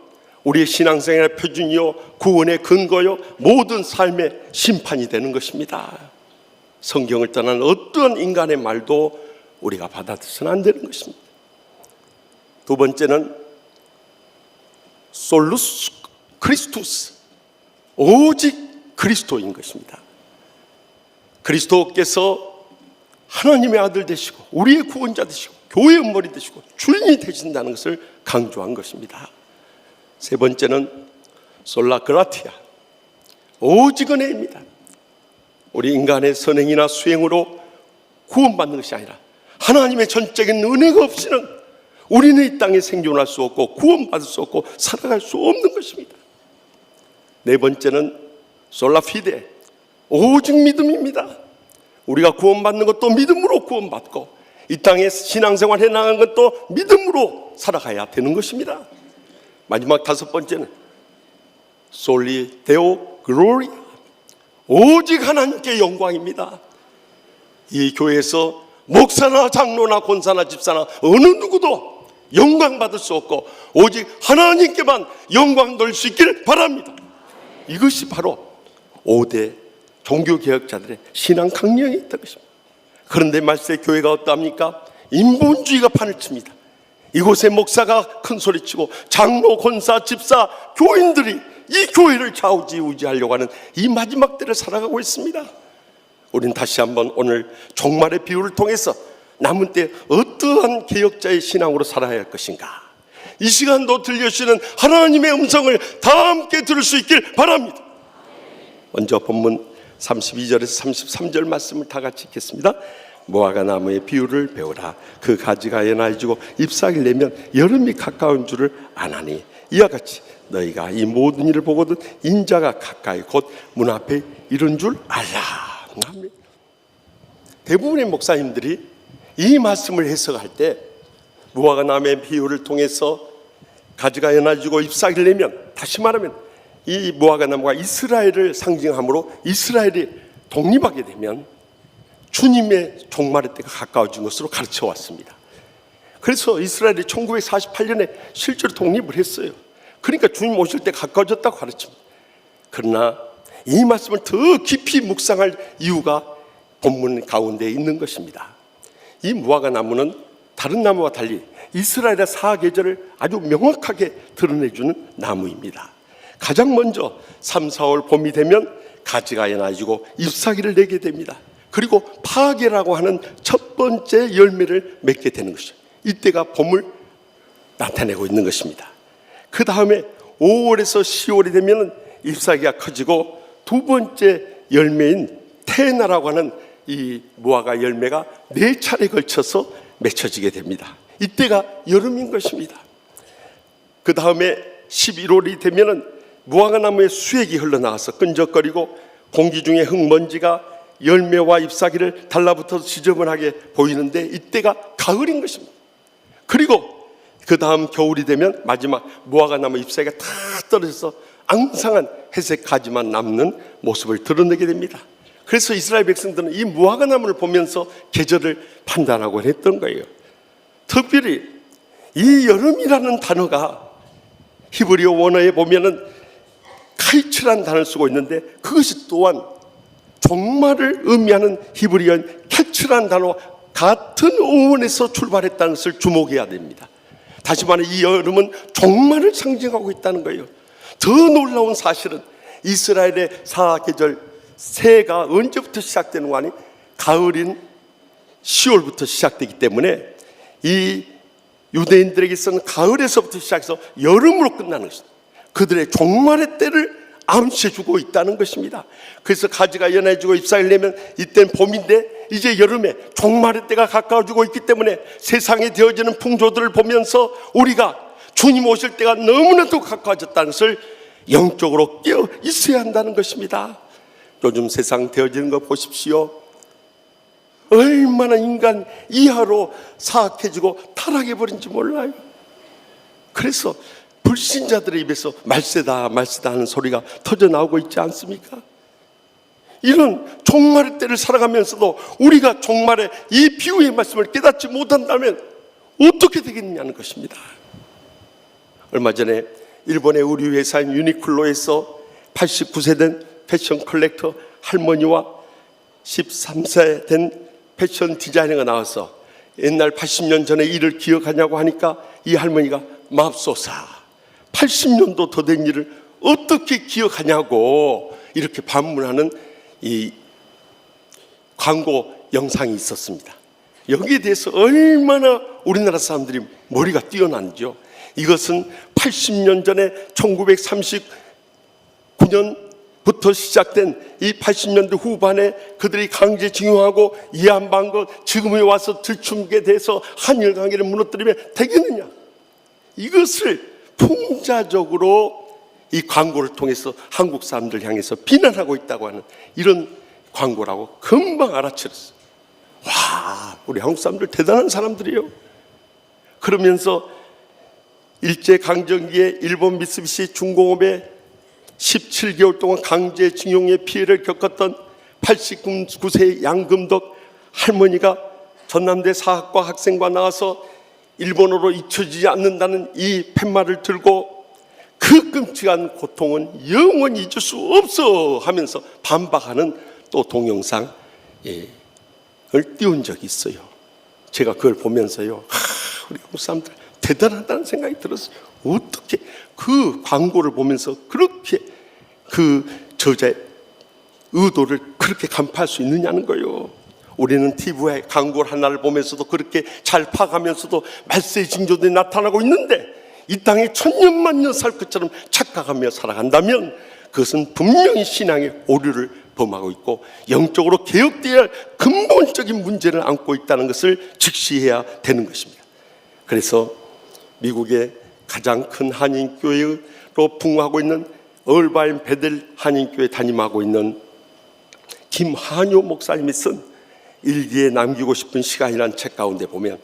우리의 신앙생활의 표준이요, 구원의 근거요, 모든 삶의 심판이 되는 것입니다. 성경을 떠난 어떤 인간의 말도 우리가 받아들여서는 안 되는 것입니다. 두 번째는 솔루스 크리스투스, 오직 그리스도인 것입니다. 그리스도께서 하나님의 아들 되시고 우리의 구원자 되시고 교회의 머리 되시고 주인이 되신다는 것을 강조한 것입니다. 세 번째는 솔라 그라티아, 오직 은혜입니다. 우리 인간의 선행이나 수행으로 구원받는 것이 아니라 하나님의 전적인 은혜가 없이는 우리는 이 땅에 생존할 수 없고 구원받을 수 없고 살아갈 수 없는 것입니다. 네 번째는 솔라 피데, 오직 믿음입니다. 우리가 구원받는 것도 믿음으로 구원받고 이 땅에 신앙생활 해나가는 것도 믿음으로 살아가야 되는 것입니다. 마지막 다섯 번째는 솔리 데오 글로리아, 오직 하나님께 영광입니다. 이 교회에서 목사나 장로나 권사나 집사나 어느 누구도 영광 받을 수 없고 오직 하나님께만 영광 돌릴 수 있기를 바랍니다. 이것이 바로 5대 종교개혁자들의 신앙 강령이 있다는 것입니다. 그런데 말세 교회가 어떠합니까? 인본주의가 판을 칩니다. 이곳에 목사가 큰 소리치고 장로, 권사, 집사, 교인들이 이 교회를 좌우지우지하려고 하는 이 마지막 때를 살아가고 있습니다. 우리는 다시 한번 오늘 종말의 비유를 통해서 남은 때 어떠한 개혁자의 신앙으로 살아야 할 것인가, 이 시간도 들려주시는 하나님의 음성을 다 함께 들을 수 있길 바랍니다. 먼저 본문 32절에서 33절 말씀을 다 같이 읽겠습니다. 무화과 나무의 비유를 배우라. 그 가지가 연하여지고 잎사귀를 내면 여름이 가까운 줄을 아나니 이와 같이 너희가 이 모든 일을 보거든 인자가 가까이 곧 문 앞에 이른 줄 알라. 대부분의 목사님들이 이 말씀을 해석할 때 무화과 나무의 비유를 통해서 가지가 연하여지고 잎사귀를 내면, 다시 말하면 이 무화과 나무가 이스라엘을 상징하므로 이스라엘이 독립하게 되면 주님의 종말의 때가 가까워진 것으로 가르쳐 왔습니다. 그래서 이스라엘이 1948년에 실제로 독립을 했어요. 그러니까 주님 오실 때 가까워졌다고 가르칩니다. 그러나 이 말씀을 더 깊이 묵상할 이유가 본문 가운데 있는 것입니다. 이 무화과 나무는 다른 나무와 달리 이스라엘의 사계절을 아주 명확하게 드러내주는 나무입니다. 가장 먼저 3, 4월 봄이 되면 가지가 연해지고 잎사귀를 내게 됩니다. 그리고 파계라고 하는 첫 번째 열매를 맺게 되는 것이죠. 이때가 봄을 나타내고 있는 것입니다. 그 다음에 5월에서 10월이 되면 잎사귀가 커지고 두 번째 열매인 테나라고 하는 이 무화과 열매가 4차례 걸쳐서 맺혀지게 됩니다. 이때가 여름인 것입니다. 그 다음에 11월이 되면 무화과 나무의 수액이 흘러나와서 끈적거리고 공기 중에 흙먼지가 열매와 잎사귀를 달라붙어서 지저분하게 보이는데 이때가 가을인 것입니다. 그리고 그 다음 겨울이 되면 마지막 무화과 나무 잎사귀가 다 떨어져서 앙상한 회색 가지만 남는 모습을 드러내게 됩니다. 그래서 이스라엘 백성들은 이 무화과 나무를 보면서 계절을 판단하고 했던 거예요. 특별히 이 여름이라는 단어가 히브리어 원어에 보면은 카이츠라는 단어를 쓰고 있는데 그것이 또한 종말을 의미하는 히브리어인 탈출한 단어와 같은 응원에서 출발했다는 것을 주목해야 됩니다. 다시 말해 이 여름은 종말을 상징하고 있다는 거예요. 더 놀라운 사실은 이스라엘의 사계절 새해가 언제부터 시작되는 거 아니? 가을인 10월부터 시작되기 때문에 이 유대인들에게서는 가을에서부터 시작해서 여름으로 끝나는 것입니다. 그들의 종말의 때를 암시해주고 있다는 것입니다. 그래서 가지가 연해지고 잎사귀를 내면 이때는 봄인데 이제 여름에 종말의 때가 가까워지고 있기 때문에 세상에 되어지는 풍조들을 보면서 우리가 주님 오실 때가 너무나도 가까워졌다는 것을 영적으로 깨어 있어야 한다는 것입니다. 요즘 세상 되어지는 거 보십시오. 얼마나 인간 이하로 사악해지고 타락해버린지 몰라요. 그래서 불신자들의 입에서 말세다 말세다 하는 소리가 터져나오고 있지 않습니까? 이런 종말의 때를 살아가면서도 우리가 종말의 이 비유의 말씀을 깨닫지 못한다면 어떻게 되겠느냐는 것입니다. 얼마 전에 일본의 의류 회사인 유니클로에서 89세 된 패션 컬렉터 할머니와 13세 된 패션 디자이너가 나와서 옛날 80년 전의 일을 기억하냐고 하니까 이 할머니가 맙소사 80년도 더 된 일을 어떻게 기억하냐고 이렇게 반문하는 이 광고 영상이 있었습니다. 여기에 대해서 얼마나 우리나라 사람들이 머리가 뛰어난지요. 이것은 80년 전에 1939년부터 시작된 이 80년대 후반에 그들이 강제징용하고 이해한 것 지금에 와서 들춤게 돼서 한일 관계를 무너뜨리면 되겠느냐. 이것을 풍자적으로 이 광고를 통해서 한국 사람들 향해서 비난하고 있다고 하는 이런 광고라고 금방 알아채렸어요. 와, 우리 한국 사람들 대단한 사람들이에요. 그러면서 일제강점기에 일본 미쓰비시 중공업에 17개월 동안 강제징용의 피해를 겪었던 89세 양금덕 할머니가 전남대 사학과 학생과 나와서 일본어로 잊혀지지 않는다는 이 팻말을 들고 그 끔찍한 고통은 영원히 잊을 수 없어 하면서 반박하는 또 동영상을 띄운 적이 있어요. 제가 그걸 보면서요, 우리 한국 사람들 대단하다는 생각이 들었어요. 어떻게 그 광고를 보면서 그렇게 그 저자의 의도를 그렇게 간파할 수 있느냐는 거예요. 우리는 TV의 광고를 하나를 보면서도 그렇게 잘 파가면서도 말세의 징조들이 나타나고 있는데 이 땅에 천년만년 살 것처럼 착각하며 살아간다면 그것은 분명히 신앙의 오류를 범하고 있고 영적으로 개혁되어야 할 근본적인 문제를 안고 있다는 것을 직시해야 되는 것입니다. 그래서 미국의 가장 큰 한인교회로 부흥하고 있는 얼바인 베델 한인교회 담임하고 있는 김한효 목사님이 쓴 일기에 남기고 싶은 시간이라는 책 가운데 보면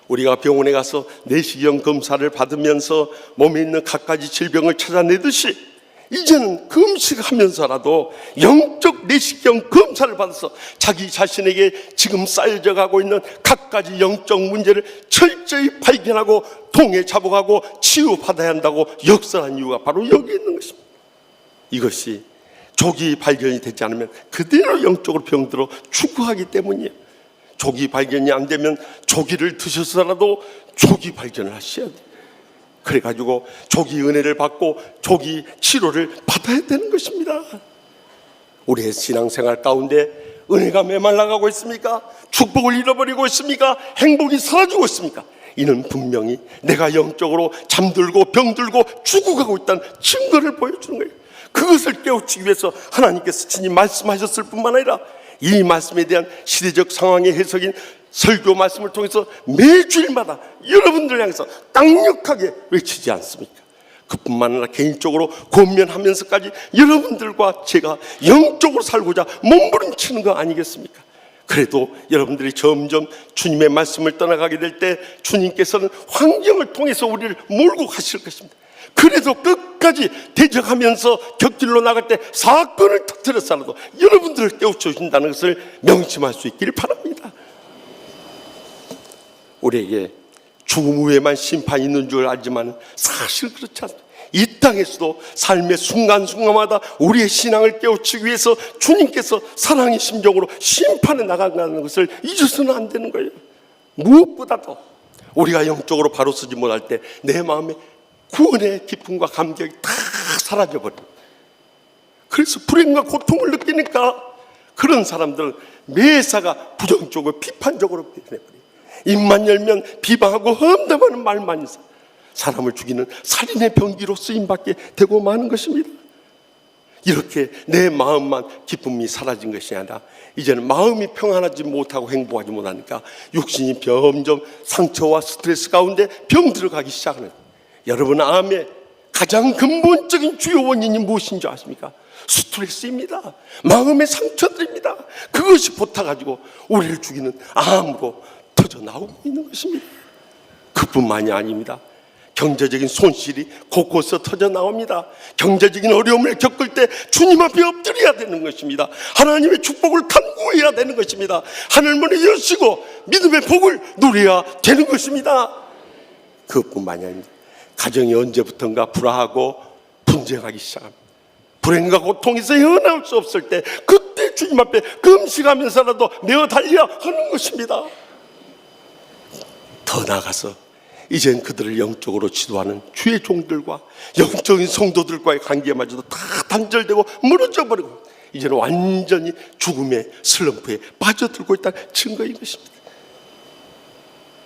우리가 병원에 가서 내시경 검사를 받으면서 몸에 있는 갖가지 질병을 찾아내듯이 이제는 금식하면서라도 영적 내시경 검사를 받아서 자기 자신에게 지금 쌓여져 가고 있는 갖가지 영적 문제를 철저히 발견하고 통에 잡아가고 치유받아야 한다고 역설한 이유가 바로 여기 있는 것입니다. 이것이 조기 발견이 되지 않으면 그대로 영적으로 병들어 죽어가기 때문이에요. 조기 발견이 안 되면 조기를 드셔서라도 조기 발견을 하셔야 돼요. 그래가지고 조기 은혜를 받고 조기 치료를 받아야 되는 것입니다. 우리의 신앙생활 가운데 은혜가 메말라가고 있습니까? 축복을 잃어버리고 있습니까? 행복이 사라지고 있습니까? 이는 분명히 내가 영적으로 잠들고 병들고 죽어가고 있다는 증거를 보여주는 거예요. 그것을 깨우치기 위해서 하나님께서 친히 말씀하셨을 뿐만 아니라 이 말씀에 대한 시대적 상황의 해석인 설교 말씀을 통해서 매주일마다 여러분들 향해서 강력하게 외치지 않습니까? 그뿐만 아니라 개인적으로 권면하면서까지 여러분들과 제가 영적으로 살고자 몸부림치는 거 아니겠습니까? 그래도 여러분들이 점점 주님의 말씀을 떠나가게 될 때 주님께서는 환경을 통해서 우리를 몰고 가실 것입니다. 그래도 끝까지 대적하면서 곁길로 나갈 때 사건을 터뜨려서라도 여러분들을 깨우쳐 주신다는 것을 명심할 수 있기를 바랍니다. 우리에게 죽음 후에만 심판이 있는 줄 알지만 사실 그렇지 않습니다. 이 땅에서도 삶의 순간순간마다 우리의 신앙을 깨우치기 위해서 주님께서 사랑의 심정으로 심판에 나간다는 것을 잊어서는 안 되는 거예요. 무엇보다도 우리가 영적으로 바로 서지 못할 때 내 마음에 구원의 기쁨과 감격이 다 사라져버려요. 그래서 불행과 고통을 느끼니까 그런 사람들은 매사가 부정적으로 비판적으로 변해버려요. 입만 열면 비방하고 험담하는 말만 있어 사람을 죽이는 살인의 병기로 쓰임받게 되고 마는 것입니다. 이렇게 내 마음만 기쁨이 사라진 것이 아니라 이제는 마음이 평안하지 못하고 행복하지 못하니까 육신이 점점 상처와 스트레스 가운데 병들어가기 시작하는 거예요. 여러분, 암의 가장 근본적인 주요 원인이 무엇인 줄 아십니까? 스트레스입니다. 마음의 상처들입니다. 그것이 붙어가지고 우리를 죽이는 암으로 터져나오고 있는 것입니다. 그뿐만이 아닙니다. 경제적인 손실이 곳곳에서 터져나옵니다. 경제적인 어려움을 겪을 때 주님 앞에 엎드려야 되는 것입니다. 하나님의 축복을 탐구해야 되는 것입니다. 하늘문을 여시고 믿음의 복을 누려야 되는 것입니다. 그것뿐만이 아닙니다. 가정이 언제부턴가 불화하고 분쟁하기 시작합니다. 불행과 고통에서 헤어나올 수 없을 때 그때 주님 앞에 금식하면서라도 내어 달려 하는 것입니다. 더 나아가서 이젠 그들을 영적으로 지도하는 주의 종들과 영적인 성도들과의 관계마저도 다 단절되고 무너져 버리고 이제는 완전히 죽음의 슬럼프에 빠져들고 있다는 증거인 것입니다.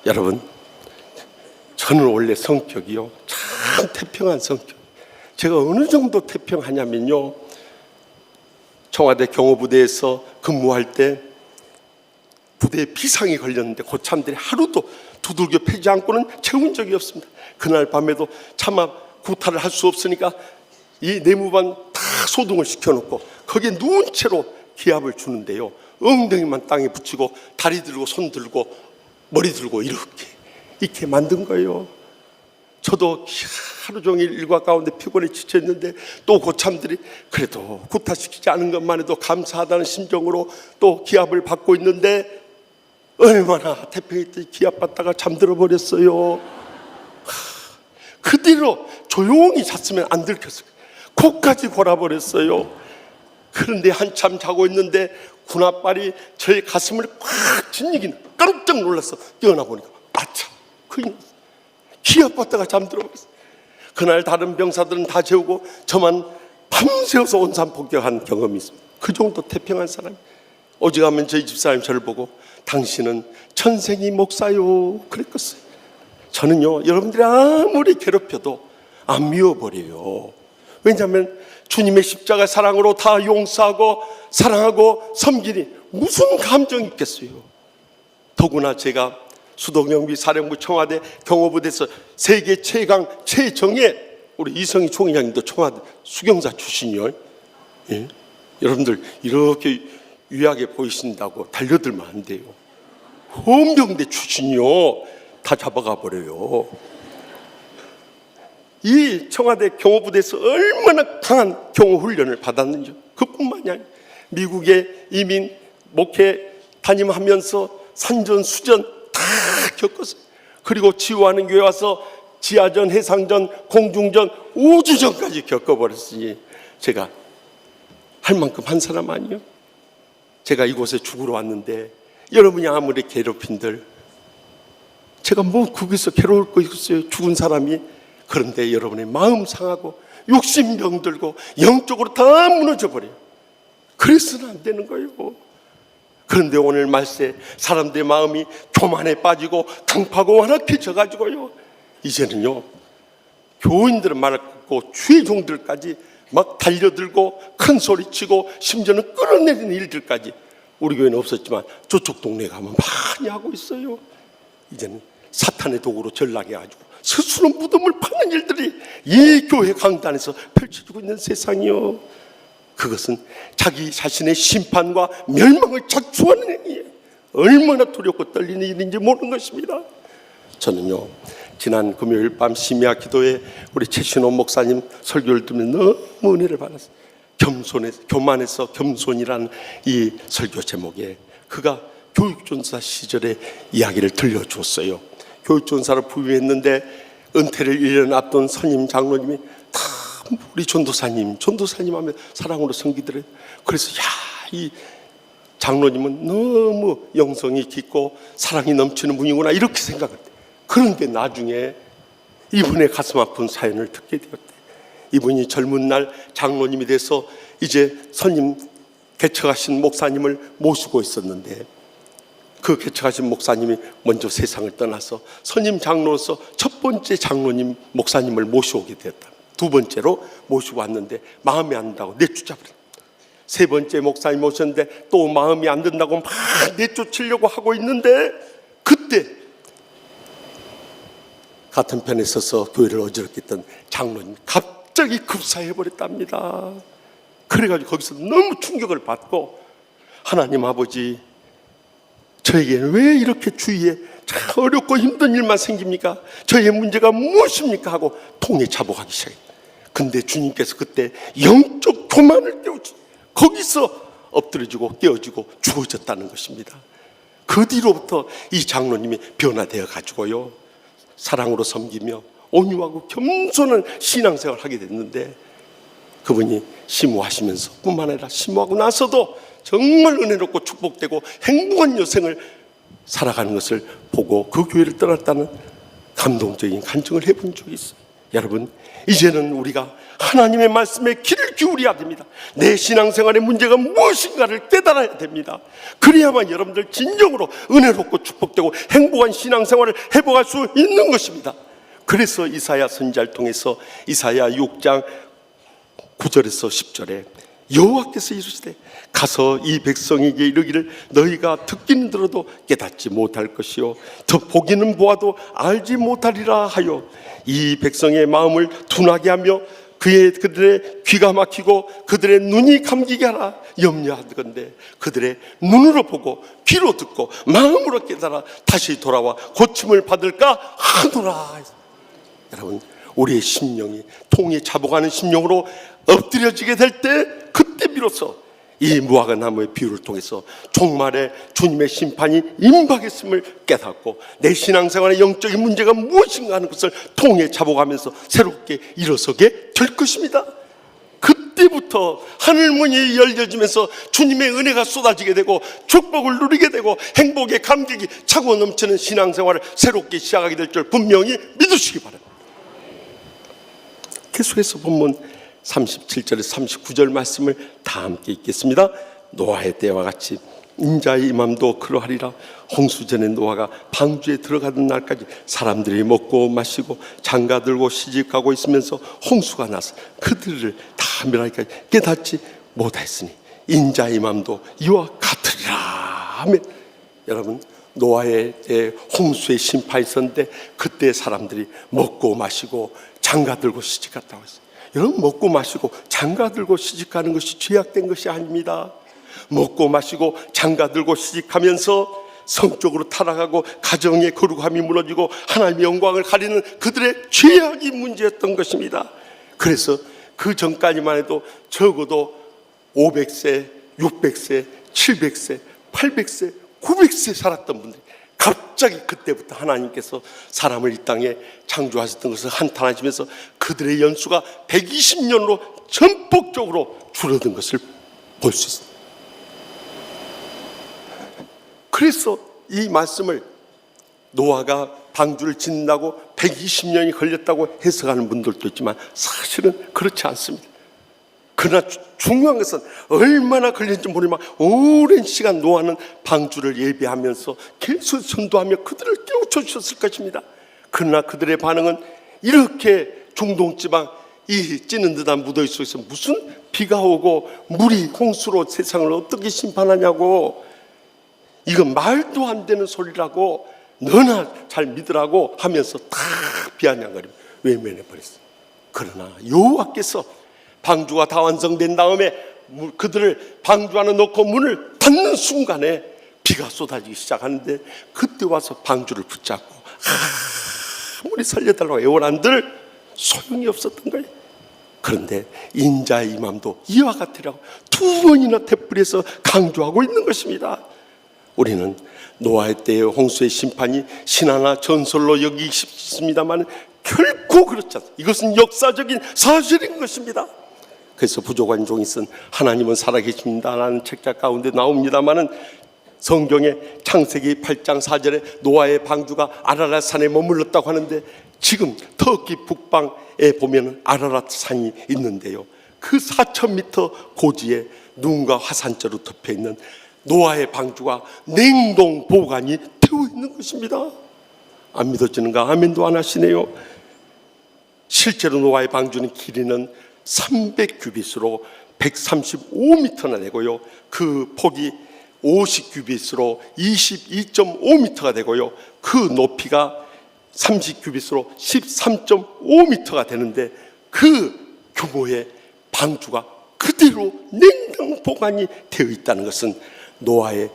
여러분, 저는 원래 성격이요 참 태평한 성격. 제가 어느 정도 태평하냐면요, 청와대 경호부대에서 근무할 때 부대에 비상이 걸렸는데 고참들이 하루도 두들겨 패지 않고는 채운 적이 없습니다. 그날 밤에도 차마 구타를 할 수 없으니까 이 내무반 다 소등을 시켜놓고 거기에 누운 채로 기합을 주는데요, 엉덩이만 땅에 붙이고 다리 들고 손 들고 머리 들고 이렇게 만든 거예요. 저도 하루 종일 일과 가운데 피곤해 지쳤는데 또 고참들이 그래도 구타시키지 않은 것만 해도 감사하다는 심정으로 또 기합을 받고 있는데 얼마나 태평했더니 기합받다가 잠들어 버렸어요. 그 뒤로 조용히 잤으면 안 들켰어요. 코까지 골아버렸어요. 그런데 한참 자고 있는데 군홧발이 저의 가슴을 꽉 짓이기는 깜짝 놀라서 깨어나 보니까 아차, 기합받다가 잠들어 버렸어요. 그날 다른 병사들은 다 재우고 저만 밤새워서 온산폭격한 경험이 있습니다. 그 정도 태평한 사람이. 어지간하면 저희 집사람이 저를 보고 당신은 천생이 목사요 그랬겠어요. 저는요, 여러분들이 아무리 괴롭혀도 안 미워버려요. 왜냐하면 주님의 십자가 사랑으로 다 용서하고 사랑하고 섬기니 무슨 감정이 있겠어요. 더구나 제가 수도경비 사령부 청와대 경호부대에서 세계 최강 최정예 우리 이성희 총회장님도 청와대 수경사 출신이요. 예? 여러분들 이렇게 유약해 보이신다고 달려들면 안 돼요. 헌병대 출신이요. 다 잡아가 버려요. 이 청와대 경호부대에서 얼마나 강한 경호 훈련을 받았는지. 그뿐만이 아니라 미국에 이민 목회 다ним하면서 산전수전 다 겪었어요. 그리고 치유하는 교회 와서 지하전, 해상전, 공중전, 우주전까지 겪어버렸으니 제가 할 만큼 한 사람 아니에요? 제가 이곳에 죽으러 왔는데 여러분이 아무리 괴롭힌들 제가 뭐 거기서 괴로울 거 있겠어요? 죽은 사람이. 그런데 여러분의 마음 상하고 욕심병 들고 영적으로 다 무너져 버려요. 그래서는 안 되는 거예요. 그런데 오늘 말세 사람들의 마음이 교만에 빠지고 강파고 완악해져 가지고요, 이제는요 교인들은 말을 듣고 주의 종들까지 막 달려들고 큰 소리치고 심지어는 끌어내리는 일들까지 우리 교회는 없었지만 저쪽 동네 가면 많이 하고 있어요. 이제는 사탄의 도구로 전락해가지고 스스로 무덤을 파는 일들이 이 교회 강단에서 펼쳐지고 있는 세상이요, 그것은 자기 자신의 심판과 멸망을 자초하는 행위예요. 얼마나 두렵고 떨리는 일인지 모르는 것입니다. 저는요 지난 금요일 밤 심야 기도에 우리 최신호 목사님 설교를 들으면 너무 은혜를 받았어요. 교만에서 겸손이라는 이 설교 제목에 그가 교육전사 시절의 이야기를 들려주었어요. 교육전사를 부임했는데 은퇴를 1년 앞둔 선임 장로님이 다 우리 전도사님 하면 사랑으로 섬기더래. 그래서 이 장로님은 너무 영성이 깊고 사랑이 넘치는 분이구나 이렇게 생각을 해. 그런데 나중에 이분의 가슴 아픈 사연을 듣게 되었대. 이분이 젊은 날 장로님이 돼서 이제 선임 개척하신 목사님을 모시고 있었는데, 그 개척하신 목사님이 먼저 세상을 떠나서 선임 장로로서 첫 번째 장로님 목사님을 모셔오게 되었다. 두 번째로 모시고 왔는데 마음에 안 든다고 내쫓아버렸다. 세 번째 목사님 모셨는데 또 마음이 안 든다고 막 내쫓으려고 하고 있는데, 그때 같은 편에 서서 교회를 어지럽게 했던 장로님 갑자기 급사해버렸답니다. 그래가지고 거기서 너무 충격을 받고, 하나님 아버지, 저에게는 왜 이렇게 주위에 참 어렵고 힘든 일만 생깁니까? 저의 문제가 무엇입니까? 하고 통에 자복하기 시작했다. 근데 주님께서 그때 영적 교만을 깨우치, 거기서 엎드려지고 깨어지고 죽어졌다는 것입니다. 그 뒤로부터 이 장로님이 변화되어 가지고요, 사랑으로 섬기며 온유하고 겸손한 신앙생활을 하게 됐는데, 그분이 심호하시면서 뿐만 아니라 심호하고 나서도 정말 은혜롭고 축복되고 행복한 여생을 살아가는 것을 보고 그 교회를 떠났다는 감동적인 간증을 해본 적이 있어요. 여러분, 이제는 우리가 하나님의 말씀에 귀를 기울여야 됩니다. 내 신앙생활의 문제가 무엇인가를 깨달아야 됩니다. 그래야만 여러분들 진정으로 은혜롭고 축복되고 행복한 신앙생활을 회복할 수 있는 것입니다. 그래서 이사야 선지자를 통해서 이사야 6장 9절에서 10절에 여호와께서 이르시되 가서 이 백성에게 이르기를 너희가 듣기는 들어도 깨닫지 못할 것이요 더 보기는 보아도 알지 못하리라 하여 이 백성의 마음을 둔하게 하며 그들의 귀가 막히고 그들의 눈이 감기게 하라 염려하건대 그들의 눈으로 보고 귀로 듣고 마음으로 깨달아 다시 돌아와 고침을 받을까 하노라. 여러분, 우리의 심령이 통에 자복하는 심령으로 엎드려지게 될 때, 그때 비로소 이 무화과 나무의 비유를 통해서 종말에 주님의 심판이 임박했음을 깨닫고 내 신앙생활의 영적인 문제가 무엇인가 하는 것을 통에 자복하면서 새롭게 일어서게 될 것입니다. 그때부터 하늘문이 열려지면서 주님의 은혜가 쏟아지게 되고 축복을 누리게 되고 행복의 감격이 차고 넘치는 신앙생활을 새롭게 시작하게 될 줄 분명히 믿으시기 바랍니다. 계속해서 본문 37절에서 39절 말씀을 다 함께 읽겠습니다. 노아의 때와 같이 인자의 임함도 그러하리라. 홍수전에 노아가 방주에 들어가던 날까지 사람들이 먹고 마시고 장가들고 시집가고 있으면서 홍수가 나서 그들을 다 멸하기까지 깨닫지 못하였으니 인자의 임함도 이와 같으리라 하면, 여러분, 노아의 때 홍수의 심판이 있었는데 그때 사람들이 먹고 마시고 장가들고 시집갔다고 했어요. 여러분, 먹고 마시고 장가들고 시집가는 것이 죄악된 것이 아닙니다. 먹고 마시고 장가들고 시집가면서 성적으로 타락하고 가정의 거룩함이 무너지고 하나님의 영광을 가리는 그들의 죄악이 문제였던 것입니다. 그래서 그 전까지만 해도 적어도 500세, 600세, 700세, 800세, 900세 살았던 분들이 갑자기 그때부터 하나님께서 사람을 이 땅에 창조하셨던 것을 한탄하시면서 그들의 연수가 120년으로 전폭적으로 줄어든 것을 볼 수 있습니다. 그래서 이 말씀을 노아가 방주를 짓는다고 120년이 걸렸다고 해석하는 분들도 있지만 사실은 그렇지 않습니다. 그러나 중요한 것은 얼마나 걸렸는지 모르지만 오랜 시간 노아는 방주를 예배하면서 계속 전도하며 그들을 깨우쳐 주셨을 것입니다. 그러나 그들의 반응은 이렇게 중동지방 이 찌는 듯한 무더위 속에서 무슨 비가 오고 물이 홍수로 세상을 어떻게 심판하냐고, 이건 말도 안 되는 소리라고, 너나 잘 믿으라고 하면서 다 비아냥거리며 외면해버렸어요. 그러나 여호와께서 방주가 다 완성된 다음에 그들을 방주 안에 넣고 문을 닫는 순간에 비가 쏟아지기 시작하는데, 그때 와서 방주를 붙잡고 아무리 살려달라고 애원한들 소용이 없었던 거예요. 그런데 인자의 임함도 이와 같으라고 두 번이나 태풀이에서 강조하고 있는 것입니다. 우리는 노아의 때의 홍수의 심판이 신화나 전설로 여기기 쉽습니다만 결코 그렇지 않습니다. 이것은 역사적인 사실인 것입니다. 그래서 부족한 종이 쓴 하나님은 살아계십니다라는 책자 가운데 나옵니다마는 성경의 창세기 8장 4절에 노아의 방주가 아라랏 산에 머물렀다고 하는데 지금 터키 북방에 보면 아라랏 산이 있는데요, 그 4,000m 고지에 누군가 화산재로 덮여 있는 노아의 방주가 냉동 보관이 되어 있는 것입니다. 안 믿어지는가? 아멘도 안 하시네요. 실제로 노아의 방주는 길이는 300규빗으로 135m나 되고요, 그 폭이 50규빗으로 22.5m가 되고요, 그 높이가 30규빗으로 13.5m가 되는데 그 규모의 방주가 그대로 냉동 보관이 되어 있다는 것은 노아의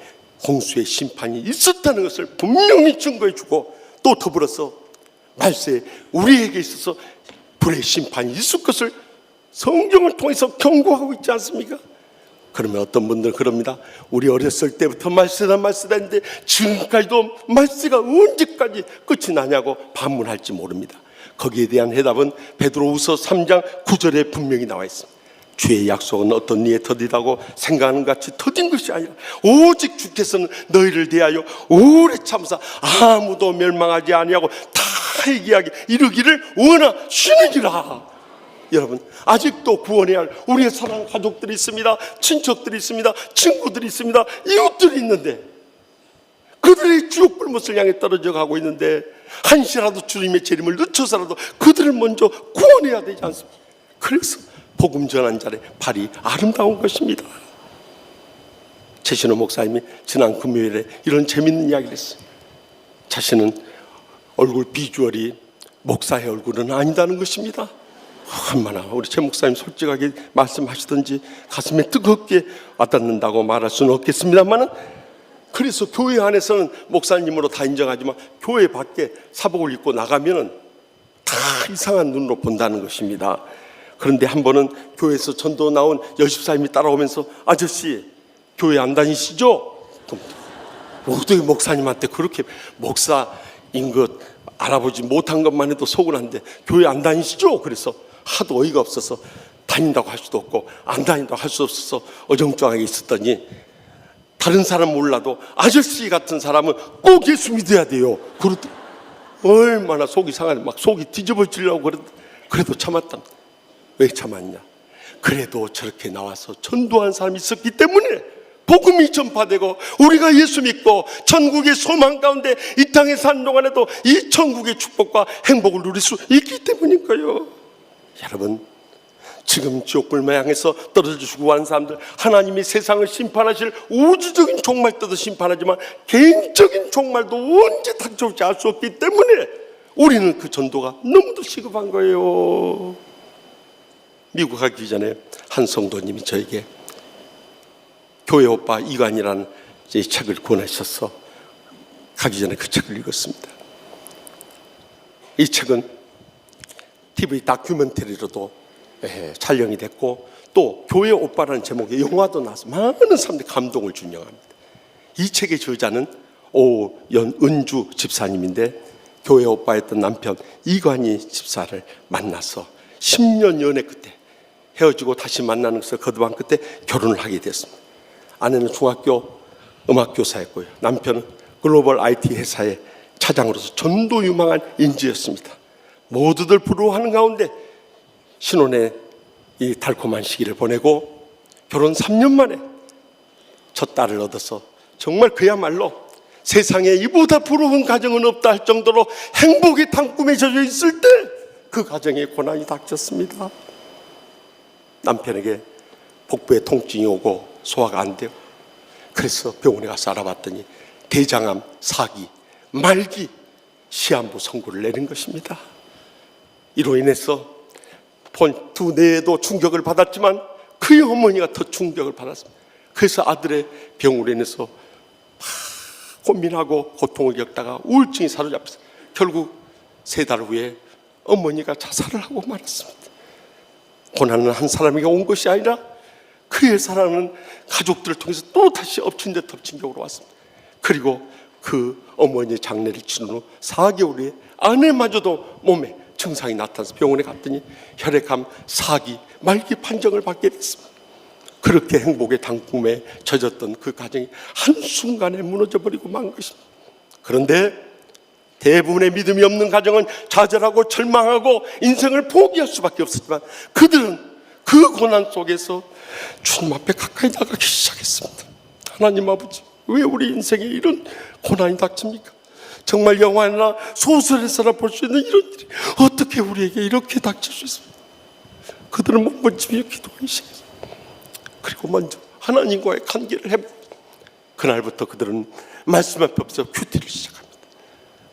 홍수의 심판이 있었다는 것을 분명히 증거해 주고, 또 더불어서 말세에 우리에게 있어서 불의 심판이 있을 것을 성경을 통해서 경고하고 있지 않습니까? 그러면 어떤 분들은 그럽니다. 우리 어렸을 때부터 말세다 했는데 지금까지도 말세가 언제까지 끝이 나냐고 반문할지 모릅니다. 거기에 대한 해답은 베드로후서 3장 9절에 분명히 나와 있습니다. 주의 약속은 어떤 이에 더디다고 생각하는 같이 더딘 것이 아니라 오직 주께서는 너희를 대하여 오래 참사 아무도 멸망하지 아니하고 다 얘기하게 이르기를 원하시느니라. 여러분, 아직도 구원해야 할 우리의 사랑하는 가족들이 있습니다. 친척들이 있습니다. 친구들이 있습니다. 이웃들이 있는데 그들의 지옥 불못을 향해 떨어져 가고 있는데 한시라도 주님의 재림을 늦춰서라도 그들을 먼저 구원해야 되지 않습니까? 그래서 복음 전한 자의 발이 아름다운 것입니다. 최신호 목사님이 지난 금요일에 이런 재밌는 이야기를 했어요. 자신은 얼굴 비주얼이 목사의 얼굴은 아니다는 것입니다. 얼마나 우리 최 목사님 솔직하게 말씀하시든지 가슴에 뜨겁게 와닿는다고 말할 수는 없겠습니다만은, 그래서 교회 안에서는 목사님으로 다 인정하지만 교회 밖에 사복을 입고 나가면은 다 이상한 눈으로 본다는 것입니다. 그런데 한 번은 교회에서 전도 나온 여집사님이 따라오면서 아저씨 교회 안 다니시죠? 어떻게 목사님한테 그렇게 목사인 것 알아보지 못한 것만 해도 속은 한데 교회 안 다니시죠? 그래서 하도 어이가 없어서 다닌다고 할 수도 없고 안 다닌다고 할 수 없어서 어정쩡하게 있었더니 다른 사람 몰라도 아저씨 같은 사람은 꼭 예수 믿어야 돼요. 그러더니 얼마나 속이 상하네. 막 속이 뒤집어지려고 그래도 참았다. 왜 참았냐? 그래도 저렇게 나와서 전도한 사람이 있었기 때문에 복음이 전파되고 우리가 예수 믿고 천국의 소망 가운데 이 땅에 사는 동안에도 이 천국의 축복과 행복을 누릴 수 있기 때문인 거예요. 여러분, 지금 지옥불만 향해서 떨어져 죽고 하는 사람들, 하나님이 세상을 심판하실 우주적인 종말때도 심판하지만 개인적인 종말도 언제 닥쳐올지 알 수 없기 때문에 우리는 그 전도가 너무도 시급한 거예요. 미국 가기 전에 한 성도님이 저에게 교회 오빠 이관이라는 책을 권하셔서 가기 전에 그 책을 읽었습니다. 이 책은 TV 다큐멘터리로도 촬영이 됐고 또 교회 오빠라는 제목의 영화도 나와서 많은 사람들이 감동을 준 영화입니다. 이 책의 저자는 오연은주 집사님인데 교회 오빠였던 남편 이관희 집사를 만나서 10년 연애 끝에 헤어지고 다시 만나는 것을 거듭한 끝에 결혼을 하게 됐습니다. 아내는 중학교 음악교사였고요, 남편은 글로벌 IT 회사의 차장으로서 전도 유망한 인지였습니다. 모두들 부러워하는 가운데 신혼의 이 달콤한 시기를 보내고 결혼 3년 만에 첫 딸을 얻어서 정말 그야말로 세상에 이보다 부러운 가정은 없다 할 정도로 행복의 탕꿈에 젖어 있을 때 그 가정에 고난이 닥쳤습니다. 남편에게 복부에 통증이 오고 소화가 안 돼요. 그래서 병원에 가서 알아봤더니 대장암 4기 말기 시한부 선고를 내린 것입니다. 이로 인해서 두 뇌에도 충격을 받았지만 그의 어머니가 더 충격을 받았습니다. 그래서 아들의 병으로 인해서 고민하고 고통을 겪다가 우울증이 사로잡혀서 결국 3달 후에 어머니가 자살을 하고 말았습니다. 고난은 한 사람에게 온 것이 아니라 그의 사랑하는 가족들을 통해서 또 다시 엎친 데 덮친 격으로 왔습니다. 그리고 그 어머니의 장례를 치른 후 4개월 후에 아내마저도 몸에 증상이 나타나서 병원에 갔더니 혈액암 4기 말기 판정을 받게 됐습니다. 그렇게 행복의 단꿈에 젖었던 그 가정이 한순간에 무너져버리고 만 것입니다. 그런데 대부분의 믿음이 없는 가정은 좌절하고 절망하고 인생을 포기할 수밖에 없었지만 그들은 그 고난 속에서 주님 앞에 가까이 나가기 시작했습니다. 하나님 아버지, 왜 우리 인생에 이런 고난이 닥칩니까? 정말 영화나 소설에서나 볼 수 있는 이런 일이 어떻게 우리에게 이렇게 닥칠 수 있습니까? 그들은 몸부림치며 기도하기 시작했습니다. 그리고 먼저 하나님과의 관계를 해보고 그날부터 그들은 말씀 앞에 없어 큐티를 시작합니다.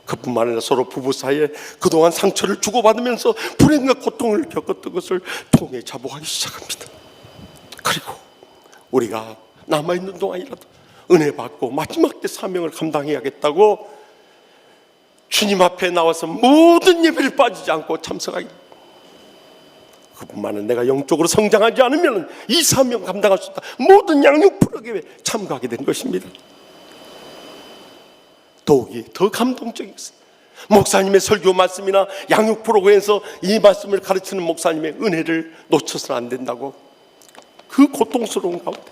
그뿐만 아니라 서로 부부 사이에 그동안 상처를 주고받으면서 불행과 고통을 겪었던 것을 통해 자복하기 시작합니다. 그리고 우리가 남아있는 동안이라도 은혜 받고 마지막 때 사명을 감당해야겠다고 주님 앞에 나와서 모든 예배를 빠지지 않고 참석하기. 그뿐만 아니라 내가 영적으로 성장하지 않으면 이 사명 감당할 수 없다. 모든 양육 프로그램에 참가하게 된 것입니다. 더욱이 더 감동적인 것은 목사님의 설교 말씀이나 양육 프로그램에서 이 말씀을 가르치는 목사님의 은혜를 놓쳐서는 안 된다고 그 고통스러운 가운데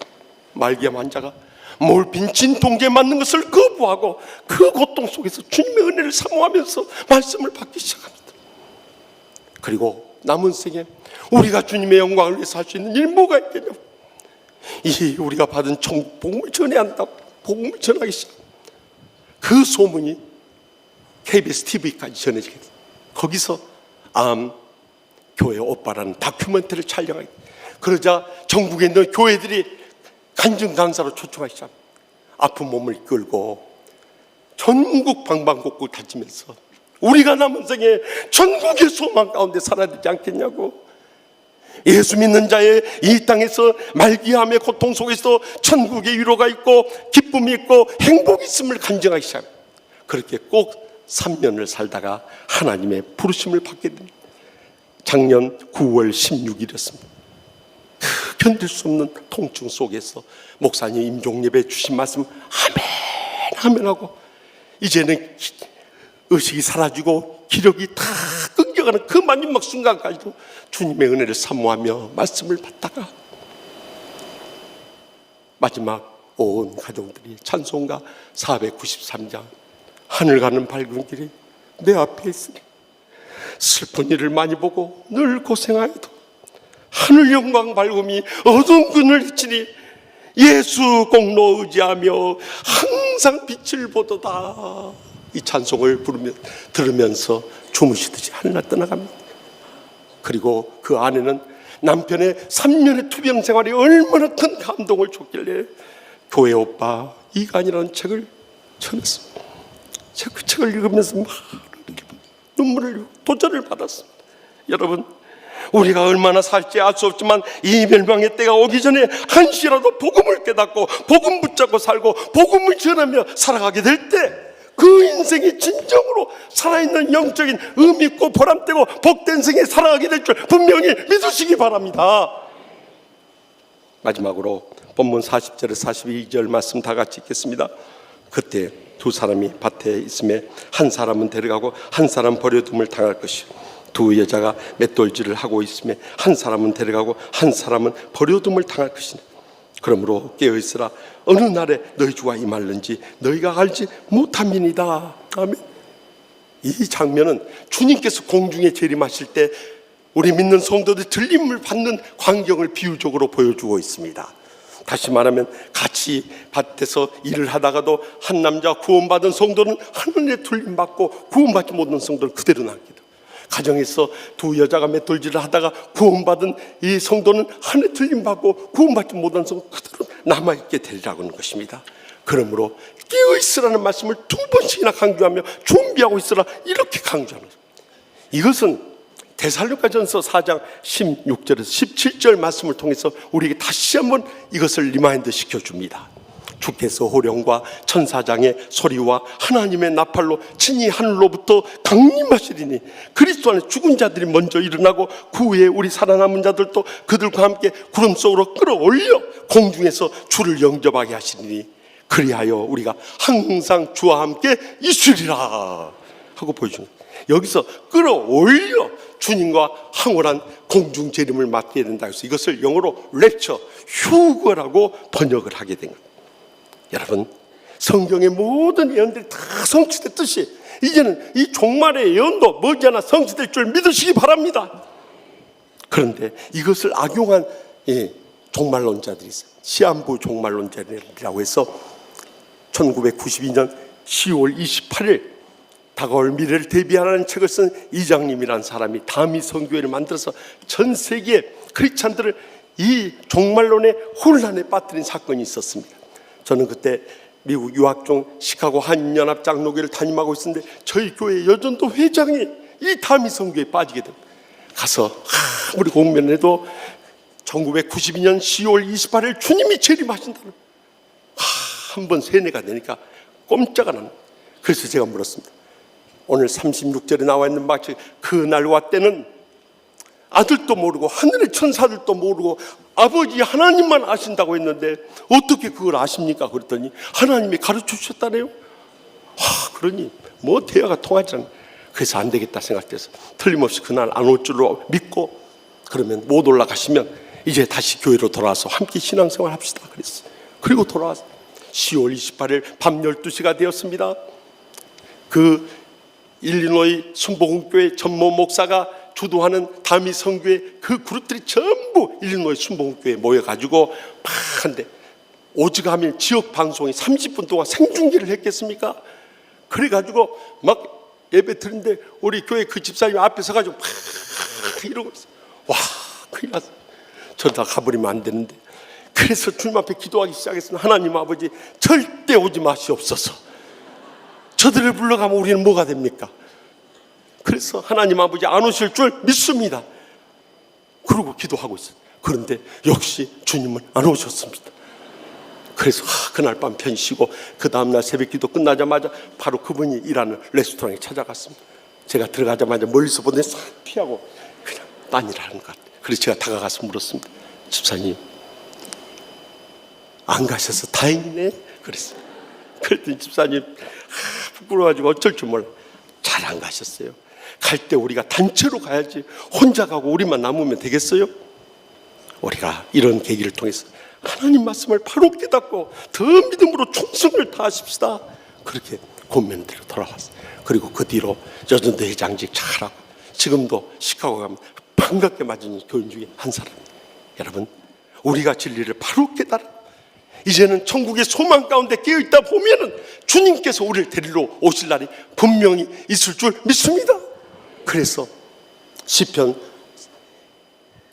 말기암 환자가 몰핀 진통제에 맞는 것을 거부하고 그 고통 속에서 주님의 은혜를 사모하면서 말씀을 받기 시작합니다. 그리고 남은 생에 우리가 주님의 영광을 위해서 할 수 있는 일 뭐가 있겠냐? 이 우리가 받은 천국 복음을 전해야 한다. 복음을 전하기 시작합니다. 그 소문이 KBS TV까지 전해지게 됩니다. 거기서 교회 오빠라는 다큐멘터리를 촬영하게 됩니다. 그러자 전국에 있는 교회들이 간증 강사로 초청하기 시작합니다. 아픈 몸을 끌고 전국 방방곡곡 다니면서 우리가 남은 생에 전국의 소망 가운데 살아야 되지 않겠냐고. 예수 믿는 자의 이 땅에서 말기암의 고통 속에서 천국의 위로가 있고 기쁨이 있고 행복이 있음을 간증하기 시작합니다. 그렇게 꼭 3년을 살다가 하나님의 부르심을 받게 됩니다. 작년 9월 16일이었습니다. 그 견딜 수 없는 통증 속에서 목사님 임종예배 주신 말씀 아멘 아멘 하고 이제는 의식이 사라지고 기력이 다 끊겨가는 그 마지막 순간까지도 주님의 은혜를 사모하며 말씀을 받다가 마지막 온 가족들이 찬송가 493장 하늘 가는 밝은 길이 내 앞에 있으니 슬픈 일을 많이 보고 늘 고생하여도 하늘 영광 밝음이 어두운 그늘 비치니 예수 공로 의지하며 항상 빛을 보도다. 이 찬송을 들으면서 주무시듯이 하늘날 떠나갑니다. 그리고 그 안에는 남편의 3년의 투병 생활이 얼마나 큰 감동을 줬길래 교회 오빠 이간이라는 책을 전했습니다. 제가 그 책을 읽으면서 막 눈물을 흘리고 도전을 받았습니다. 여러분, 우리가 얼마나 살지 알 수 없지만 이 멸망의 때가 오기 전에 한시라도 복음을 깨닫고 복음 붙잡고 살고 복음을 전하며 살아가게 될 때 그 인생이 진정으로 살아있는 영적인 의미 있고 보람되고 복된 생에 살아가게 될 줄 분명히 믿으시기 바랍니다. 마지막으로 본문 40절에서 42절 말씀 다 같이 읽겠습니다. 그때 두 사람이 밭에 있음에 한 사람은 데려가고 한 사람 버려둠을 당할 것이요 두 여자가 맷돌질을 하고 있음에 한 사람은 데려가고 한 사람은 버려둠을 당할 것이니 그러므로 깨어있으라. 어느 날에 너희 주가 임할는지 너희가 알지 못함이니이다. 아멘. 이 장면은 주님께서 공중에 재림하실 때 우리 믿는 성도들 들림을 받는 광경을 비유적으로 보여주고 있습니다. 다시 말하면 같이 밭에서 일을 하다가도 한 남자 구원받은 성도는 하늘에 들림받고 구원받지 못한 성도는 그대로 남게 돼요. 가정에서 두 여자가 맷돌질을 하다가 구원받은 이 성도는 하늘에 들림받고 구원받지 못한 성도 그대로 남아있게 되리라고 하는 것입니다. 그러므로 깨어있으라는 말씀을 2번씩이나 강조하며 준비하고 있으라 이렇게 강조하는 것입니다. 이것은 데살로니가전서 4장 16절에서 17절 말씀을 통해서 우리에게 다시 한번 이것을 리마인드 시켜줍니다. 주께서 호령과 천사장의 소리와 하나님의 나팔로 친히 하늘로부터 강림하시리니 그리스도 안에 죽은 자들이 먼저 일어나고 그 후에 우리 살아남은 자들도 그들과 함께 구름 속으로 끌어올려 공중에서 주를 영접하게 하시리니 그리하여 우리가 항상 주와 함께 있으리라 하고 보여줍니다. 여기서 끌어올려 주님과 황홀한 공중 재림을 맞게 된다 해서 이것을 영어로 랩처, 휴거라고 번역을 하게 된 겁니다. 여러분, 성경의 모든 예언들이 다 성취됐듯이 이제는 이 종말의 예언도 머지않아 성취될 줄 믿으시기 바랍니다. 그런데 이것을 악용한 종말론자들이 있어요. 시한부 종말론자들이라고 해서 1992년 10월 28일 다가올 미래를 대비하라는 책을 쓴 이장님이라는 사람이 다미 선교회를 만들어서 전 세계 크리스찬들을 이 종말론의 혼란에 빠뜨린 사건이 있었습니다. 저는 그때 미국 유학 중 시카고 한인연합 장로교를 담임하고 있었는데 저희 교회 여전도 회장이 이 다미 선교회에 빠지게 됩니다. 가서 우리 공면에도 1992년 10월 28일 주님이 재림하신다는 한번 세뇌가 되니까 꼼짝 안 합니다. 그래서 제가 물었습니다. 오늘 36절에 나와 있는 말씀, 그날과 때는 아들도 모르고 하늘의 천사들도 모르고 아버지 하나님만 아신다고 했는데 어떻게 그걸 아십니까? 그랬더니 하나님이 가르쳐 주셨다네요. 그러니 뭐 대화가 통하지 않아요. 그래서 안 되겠다 생각돼서 틀림없이 그날 안 올 줄로 믿고 그러면 못 올라가시면 이제 다시 교회로 돌아와서 함께 신앙생활 합시다 그랬어요. 그리고 돌아와서 10월 28일 밤 12시가 되었습니다. 그 일리노이 순복음교회 전모 목사가 주도하는 다미 선교회 그 그룹들이 전부 일리노이 순복음교회에 모여가지고 한데 오죽하면 지역 방송이 30분 동안 생중계를 했겠습니까? 그래가지고 막 예배 드리는데 우리 교회 그 집사님 앞에 서가지고 막 이러고 있어요. 와, 큰일 났어. 저러다 가버리면 안 되는데. 그래서 주님 앞에 기도하기 시작했습니다. 하나님 아버지, 절대 오지 마시옵소서. 저들을 불러가면 우리는 뭐가 됩니까? 그래서 하나님 아버지 안 오실 줄 믿습니다. 그러고 기도하고 있어요. 그런데 역시 주님은 안 오셨습니다. 그래서 그날 밤 편히 쉬고 그 다음날 새벽 기도 끝나자마자 바로 그분이 일하는 레스토랑에 찾아갔습니다. 제가 들어가자마자 멀리서 보더니 싹 피하고 그냥 딴 일하는 것 같아요. 그래서 제가 다가가서 물었습니다. 집사님, 안 가셔서 다행이네 그랬어요. 그랬더니 집사님 부끄러워가지고 어쩔 줄 몰라. 잘 안 가셨어요. 갈 때 우리가 단체로 가야지 혼자 가고 우리만 남으면 되겠어요? 우리가 이런 계기를 통해서 하나님 말씀을 바로 깨닫고 더 믿음으로 충성을 다하십시다. 그렇게 권면대로 돌아왔어요. 그리고 그 뒤로 여전도 회장직 잘하고 지금도 시카고 가면 반갑게 맞은 교인 중에 한 사람입니다. 여러분, 우리가 진리를 바로 깨달아 이제는 천국의 소망 가운데 깨어있다 보면은 주님께서 우리를 데리러 오실 날이 분명히 있을 줄 믿습니다. 그래서 시편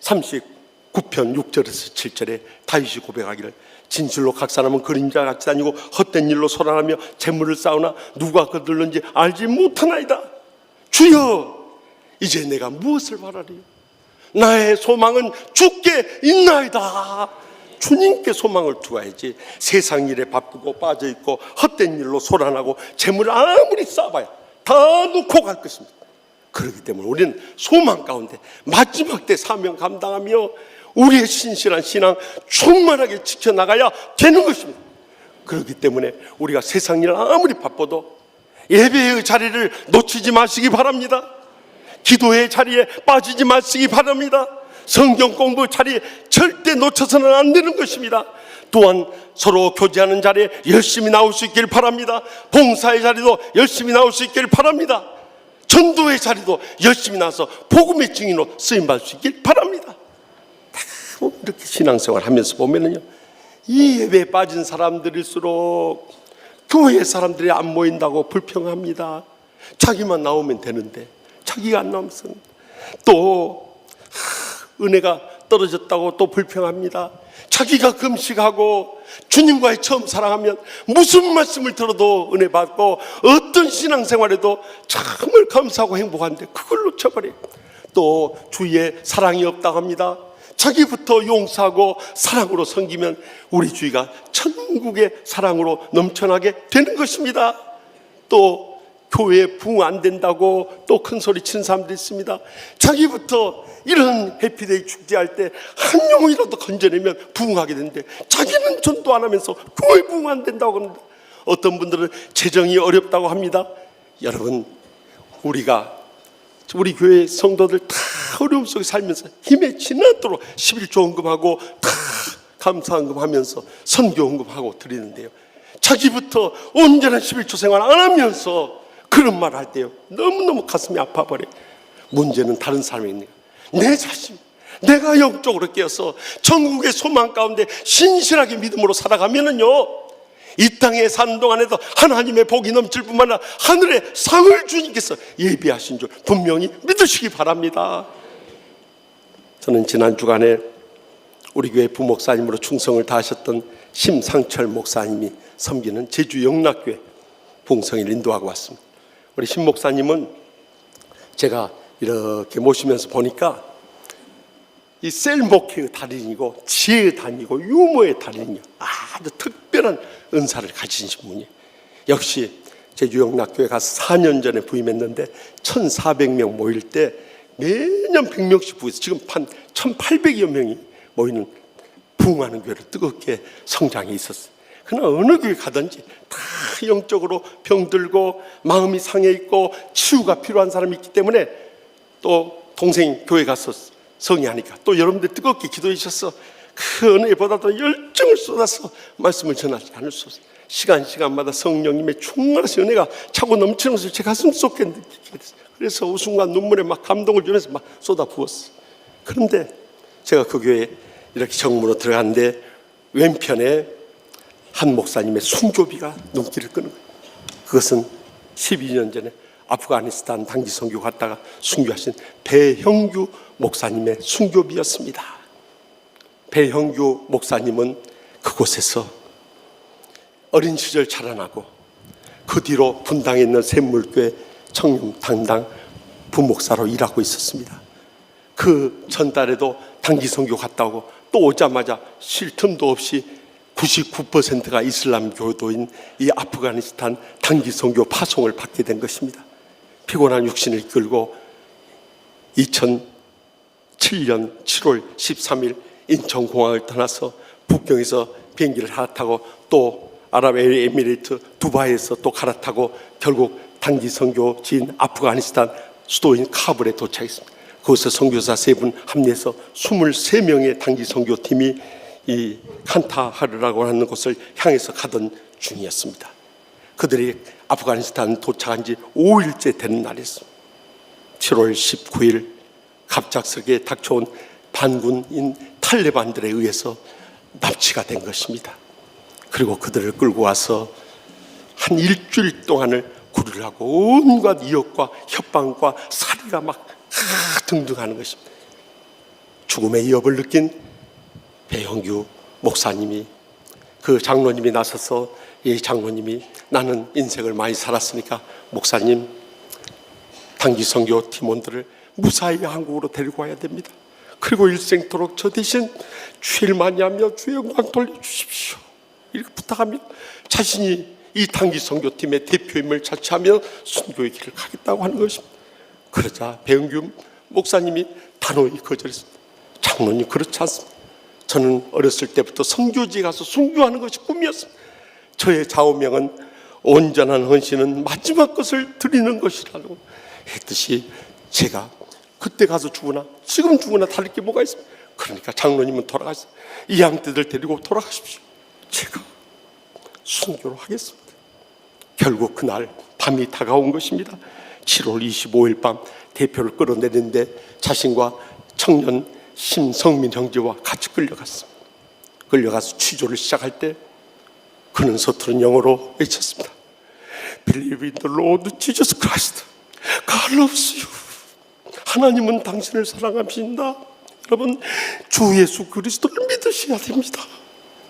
39편 6절에서 7절에 다윗이 고백하기를 진실로 각 사람은 그림자 같이 다니고 헛된 일로 소란하며 재물을 쌓으나 누가 거둘는지 알지 못하나이다. 주여, 이제 내가 무엇을 바라리요? 나의 소망은 주께 있나이다. 주님께 소망을 두어야지 세상 일에 바쁘고 빠져있고 헛된 일로 소란하고 재물을 아무리 쌓아봐야 다 놓고 갈 것입니다. 그렇기 때문에 우리는 소망 가운데 마지막 때 사명 감당하며 우리의 신실한 신앙 충만하게 지켜나가야 되는 것입니다. 그렇기 때문에 우리가 세상 일 아무리 바빠도 예배의 자리를 놓치지 마시기 바랍니다. 기도의 자리에 빠지지 마시기 바랍니다. 성경 공부 자리에 절대 놓쳐서는 안 되는 것입니다. 또한 서로 교제하는 자리에 열심히 나올 수 있길 바랍니다. 봉사의 자리도 열심히 나올 수 있길 바랍니다. 전도의 자리도 열심히 나와서 복음의 증인으로 쓰임받을 수 있길 바랍니다. 이렇게 신앙생활 하면서 보면은요, 이 예배에 빠진 사람들일수록 교회 사람들이 안 모인다고 불평합니다. 자기만 나오면 되는데 자기가 안 나오면서 또 은혜가 떨어졌다고 또 불평합니다. 자기가 금식하고 주님과의 처음 사랑하면 무슨 말씀을 들어도 은혜 받고 어떤 신앙생활에도 정말 감사하고 행복한데 그걸 놓쳐버려요. 또 주위에 사랑이 없다고 합니다. 자기부터 용서하고 사랑으로 섬기면 우리 주위가 천국의 사랑으로 넘쳐나게 되는 것입니다. 또 교회에 부흥 안 된다고 또 큰 소리 치는 사람들이 있습니다. 자기부터 이런 해피데이 축제할 때 한 영혼이라도 건져내면 부흥하게 되는데 자기는 전도 안 하면서 교회 부흥 안 된다고 합니다. 어떤 분들은 재정이 어렵다고 합니다. 여러분, 우리가 우리 교회 성도들 다 어려움 속에 살면서 힘에 지나도록 11조 헌금하고 다 감사헌금 하면서 선교헌금하고 드리는데요, 자기부터 온전한 11조 생활 안 하면서 그런 말 할 때요, 너무너무 가슴이 아파버려요. 문제는 다른 사람이 있네요. 내 자신, 내가 영적으로 깨어서 전국의 소망 가운데 신실하게 믿음으로 살아가면은요, 이 땅에 사는 동안에도 하나님의 복이 넘칠 뿐만 아니라 하늘의 상을 주님께서 예비하신 줄 분명히 믿으시기 바랍니다. 저는 지난 주간에 우리 교회 부목사님으로 충성을 다하셨던 심상철 목사님이 섬기는 제주 영락교회 봉성을 인도하고 왔습니다. 우리 심 목사님은 제가 이렇게 모시면서 보니까 이 셀목회의 달인이고 지혜의 달인이고 유머의 달인이요, 아주 특별한 은사를 가지신 분이에요. 역시 제주 영락교회 가서 4년 전에 부임했는데 1,400명 모일 때 매년 100명씩 부여서 지금 한 1,800여 명이 모이는 부흥하는 교회로 뜨겁게 성장해 있었어요. 그러나 어느 교회 가든지 다 영적으로 병들고 마음이 상해 있고 치유가 필요한 사람이 있기 때문에, 또 동생이 교회 가서 성의하니까 또 여러분들 뜨겁게 기도해 주셔서 그 은혜보다도 열정을 쏟아서 말씀을 전하지 않을 수 없어요. 시간마다 성령님의 충만하신 은혜가 차고 넘치는 것을 제 가슴 속에 느끼게 됐어요. 그래서 웃음과 눈물에 막 감동을 주면서 막 쏟아 부었어요. 그런데 제가 그 교회에 이렇게 정문으로 들어갔는데 왼편에 한 목사님의 순교비가 눈길을 끄는 거예요. 그것은 12년 전에 아프가니스탄 단기 선교 갔다가 순교하신 배형규 목사님의 순교비였습니다. 배형규 목사님은 그곳에서 어린 시절 자라나고 그 뒤로 분당에 있는 샘물교회 청룡당당 부목사로 일하고 있었습니다. 그 전달에도 단기 선교 갔다 오고 또 오자마자 쉴 틈도 없이 99%가 이슬람 교도인 이 아프가니스탄 단기 선교 파송을 받게 된 것입니다. 피곤한 육신을 이끌고 2007년 7월 13일 인천공항을 떠나서 북경에서 비행기를 갈아타고 또 아랍에미레이트 두바이에서 또 갈아타고 결국 단기 선교지인 아프가니스탄 수도인 카불에 도착했습니다. 거기서 선교사 3분 합류해서 23명의 단기 선교팀이 이 칸타하르라고 하는 곳을 향해서 가던 중이었습니다. 그들이 아프가니스탄 도착한 지 5일째 되는 날이었습니다. 7월 19일 갑작스럽게 닥쳐온 반군인 탈레반들에 의해서 납치가 된 것입니다. 그리고 그들을 끌고 와서 한 일주일 동안을 구류를 하고 온갖 이역과 협박과 살이가 막 등등하는 것입니다. 죽음의 위협을 느낀 배형규 목사님이, 그 장로님이 나서서, 이 장로님이 나는 인생을 많이 살았으니까 목사님 단기 선교 팀원들을 무사히 한국으로 데리고 와야 됩니다. 그리고 일생토록 저 대신 죄를 많이 하며 주의 영광 돌려주십시오, 이렇게 부탁하며 자신이 이 단기 선교팀의 대표임을 자처하며 선교의 길을 가겠다고 하는 것입니다. 그러자 배은규 목사님이 단호히 거절했습니다. 장로님, 그렇지 않습니다. 저는 어렸을 때부터 선교지에 가서 순교하는 것이 꿈이었습니다. 저의 좌우명은 온전한 헌신은 마지막 것을 드리는 것이라고 했듯이 제가 그때 가서 죽으나 지금 죽으나 다를 게 뭐가 있습니까? 그러니까 장로님은 돌아가세요. 이 양떼들 데리고 돌아가십시오. 제가 순교로 하겠습니다. 결국 그날 밤이 다가온 것입니다. 7월 25일 밤 대표를 끌어내리는데 자신과 청년 심성민 형제와 같이 끌려갔습니다. 끌려가서 취조를 시작할 때 그는 서투른 영어로 외쳤습니다. Believe in the Lord Jesus Christ. God loves you. 하나님은 당신을 사랑하신다. 여러분, 주 예수 그리스도를 믿으셔야 됩니다.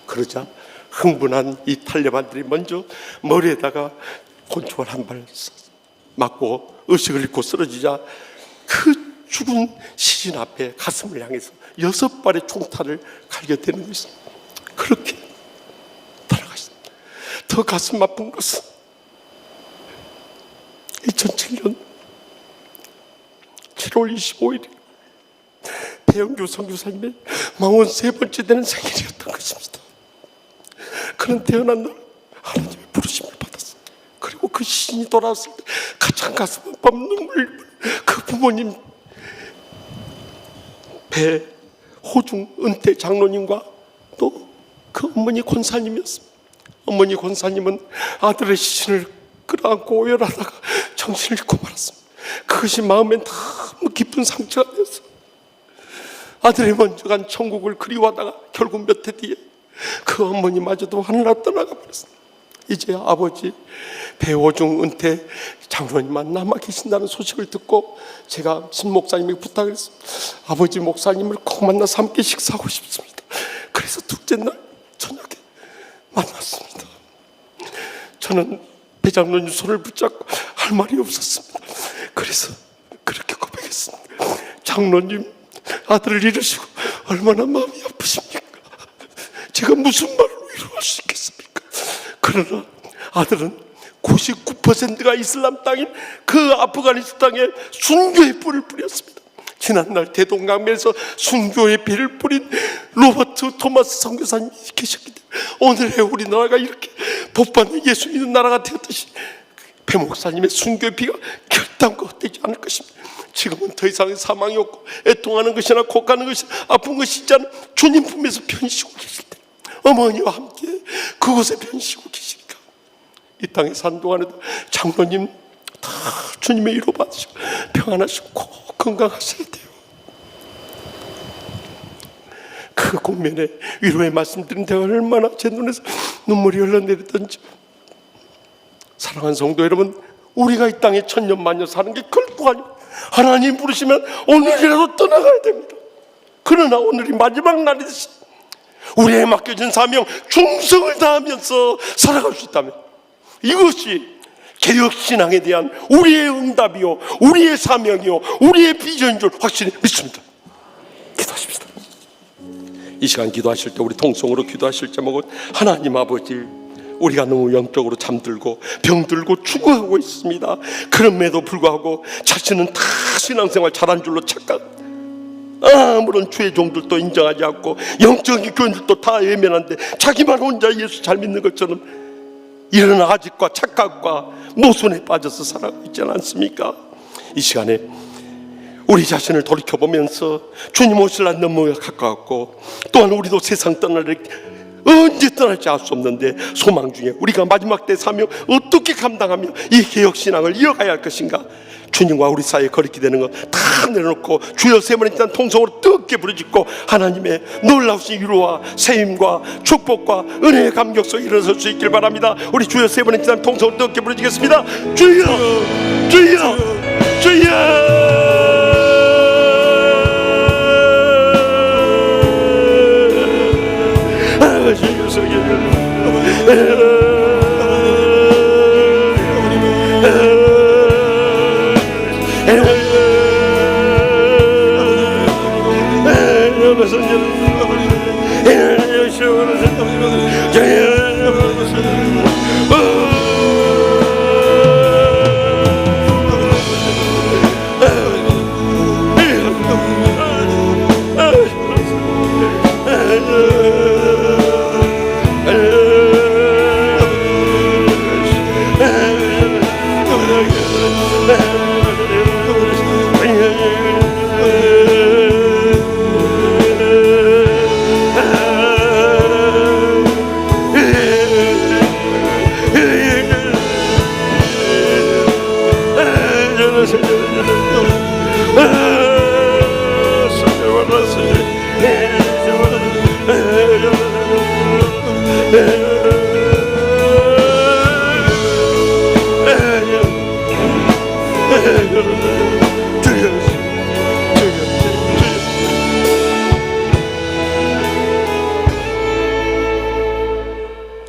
그러자 흥분한 이 탈레반들이 먼저 머리에다가 권총을 한 발 맞고 의식을 잃고 쓰러지자 그 죽은 시신 앞에 가슴을 향해서 6발의 총탄을 갈겨대는 것입니다. 그렇게 돌아가셨습니다. 더 가슴 아픈 것은 2007년 7월 25일 배영규 선교사님의 망원 3번째 되는 생일이었던 것입니다. 그는 태어난 날 하나님의 부르심을 받았습니다. 그리고 그 시신이 돌아왔을 때 가장 가슴 아파 눈물을 그 부모님 배호중 은퇴 장로님과 또 그 어머니 권사님이었습니다. 어머니 권사님은 아들의 시신을 끌어안고 오열하다가 정신을 잃고 말았습니다. 그것이 마음엔 너무 깊은 상처가 되었어요. 아들이 먼저 간 천국을 그리워하다가 결국 몇 해 뒤에 그 어머니마저도 하늘나라 떠나가 버렸습니다. 이제 아버지 배호중 은퇴 장로님만 남아 계신다는 소식을 듣고 제가 신 목사님에게 부탁을 했습니다. 아버지 목사님을 꼭 만나서 함께 식사하고 싶습니다. 그래서 둘째 날 저녁에 만났습니다. 저는 배 장로님 손을 붙잡고 할 말이 없었습니다. 그래서 그렇게 고백했습니다. 장로님, 아들을 잃으시고 얼마나 마음이 아프십니까? 제가 무슨 말로 위로할 수 있겠습니까? 그러나 아들은 99%가 이슬람 땅인 그 아프가니스탄 땅에 순교의 뿌리를 뿌렸습니다. 지난날 대동강변에서 순교의 비를 뿌린 로버트 토마스 선교사님이 계셨기 때문에 오늘의 우리나라가 이렇게 복받는 예수 믿는 나라가 되었듯이 배 목사님의 순교의 비가 결단코 헛되지 않을 것입니다. 지금은 더 이상의 사망이 없고 애통하는 것이나 곡하는 것이나 아픈 것이 있지 않은 주님 품에서 편히쉬고 계실 때 어머니와 함께 그곳에 편히쉬고 계시니까 이 땅에 산 동안에도 장로님 다 주님의 위로 받으시고 평안하시고 꼭 건강하셔야 돼요. 그 국면에 위로의 말씀드린 데가 얼마나 제 눈에서 눈물이 흘러내리던지. 사랑하는 성도 여러분, 우리가 이 땅에 천년만년 사는 게 결코 아니고 하나님 부르시면 오늘이라도 떠나가야 됩니다. 그러나 오늘이 마지막 날이듯이 우리의 맡겨진 사명 충성을 다하면서 살아갈 수 있다면 이것이 개혁신앙에 대한 우리의 응답이요, 우리의 사명이요, 우리의 비전인 줄 확실히 믿습니다. 기도하십시다. 이 시간 기도하실 때 우리 통성으로 기도하실 제목은 하나님 아버지, 우리가 너무 영적으로 잠들고 병들고 죽어가고 있습니다. 그럼에도 불구하고 자신은 다 신앙생활 잘한 줄로 착각, 아무런 주의 종들도 인정하지 않고 영적인 교인들도 다 외면한데 자기만 혼자 예수 잘 믿는 것처럼 이런 아집과 착각과 모순에 빠져서 살아가고 있지 않습니까? 이 시간에 우리 자신을 돌이켜보면서 주님 오실 날 너무 가까웠고 또한 우리도 세상 떠날 언제 떠날지 알 수 없는데 소망 중에 우리가 마지막 때 사명 어떻게 감당하며 이 개혁신앙을 이어가야 할 것인가? 주님과 우리 사이에 거리게 되는 것 다 내려놓고 주여 세 번의 지난 통성으로 뜨겁게 부르짖고 하나님의 놀라우신 위로와 세임과 축복과 은혜의 감격 속에 일어설 수 있길 바랍니다. 우리 주여 세 번의 지난 통성으로 뜨겁게 부르짖겠습니다. 주여, 주여, 주여.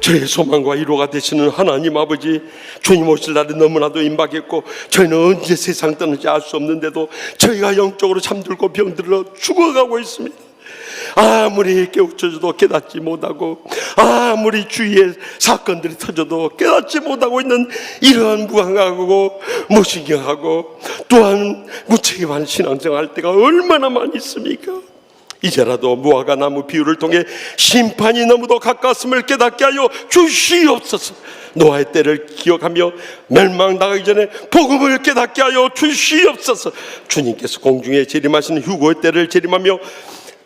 저의 소망과 위로가 되시는 하나님 아버지, 주님 오실 날이 너무나도 임박했고 저희는 언제 세상 떠날지 알 수 없는데도 저희가 영적으로 잠들고 병들어 죽어가고 있습니다. 아무리 깨우쳐줘도 깨닫지 못하고 아무리 주위에 사건들이 터져도 깨닫지 못하고 있는 이러한 무감각하고 무신경하고 또한 무책임한 신앙생활 할 때가 얼마나 많이 있습니까? 이제라도 무화과 나무 비유를 통해 심판이 너무도 가까웠음을 깨닫게 하여 주시옵소서. 노아의 때를 기억하며 멸망당하기 전에 복음을 깨닫게 하여 주시옵소서. 주님께서 공중에 재림하시는 휴거의 때를 재림하며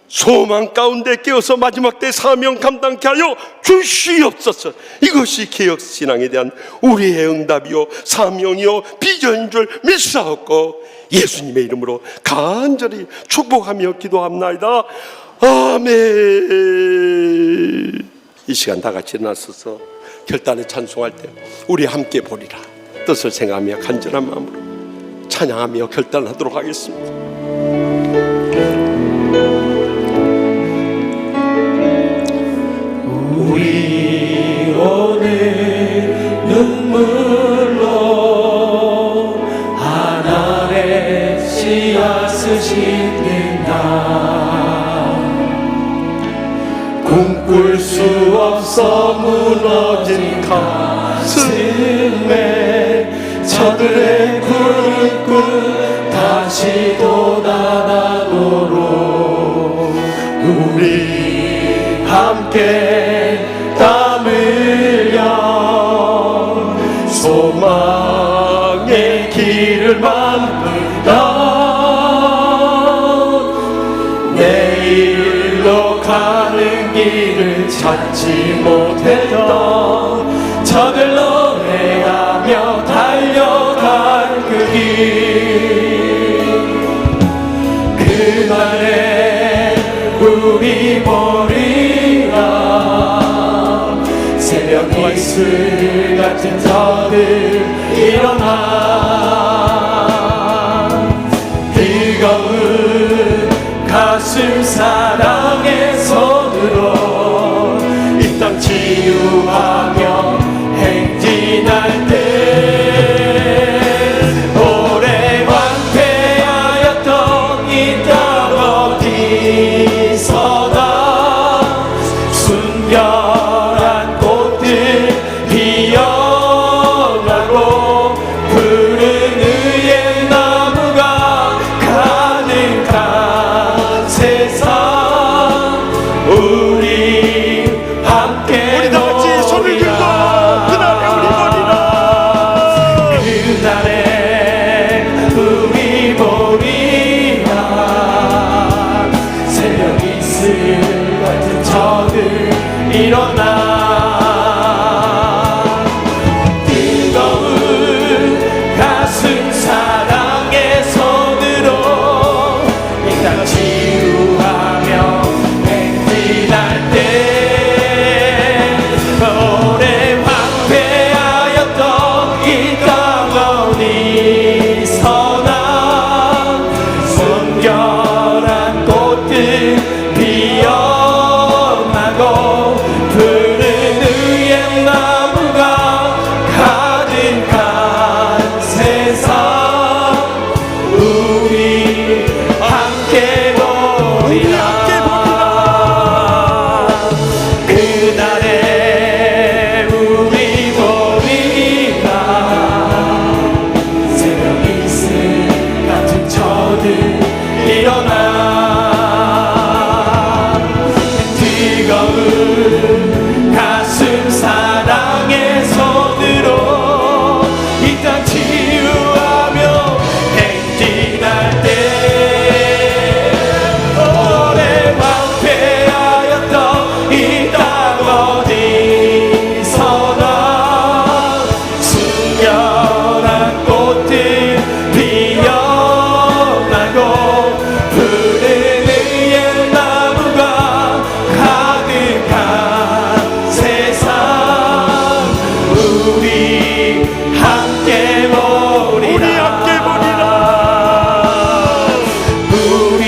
소망 가운데 깨어서 마지막 때 사명 감당케 하여 주시옵소서. 이것이 개혁신앙에 대한 우리의 응답이요 사명이요 비전인 줄 믿사옵고 예수님의 이름으로 간절히 축복하며 기도합나이다. 아멘. 이 시간 다 같이 일어나서서 결단에 찬송할 때 우리 함께 보리라 뜻을 생각하며 간절한 마음으로 찬양하며 결단하도록 하겠습니다. 우리 오늘 눈물로 하늘의 씨앗을 심는다. 꿈꿀 수 없어 무너진 가슴에 저들의 굵은 다시 돋아나도록 우리 함께 땀 흘려 소망의 길을 만들다. 내일로 가는 길을 찾지 못했던 저들 노래하며 달려갈 그 길, 그날에 우리 보리라. 새벽 이슬 같은 저들 일어나 뜨거운 가슴 사랑의 손으로 이 땅 치유하며 행진할 때 오래 황폐하였던 이 땅 어디서나 순결한 꽃들 피어나고 푸른 의의 나무가 가득한 세상 우리 함께 우리 다 같이 손을 들고 그날에 우리 보리라. 그날에 우리 보리라. 새벽 이슬 같은 저들 일어나 뜨거운 가슴 사랑의 손으로 이 땅 치유하며 행진할 때 오래 황폐하였던 이 땅 어디서나 순결한 꽃들 피어나고 푸른 의의 나무가 가득한 세상 우리 함께 보리라. 그날에 우리 보리라. 새벽 이슬 같은 저들 일어나 뜨거운 가슴 사랑의 손으로 이 땅 치유하며 행진할 때 오래 황폐하였던 이 땅 어디서나 순결한 꽃들 피어나고 푸른 의의 나무가 가득한 세상 우리 함께 보리라. 우리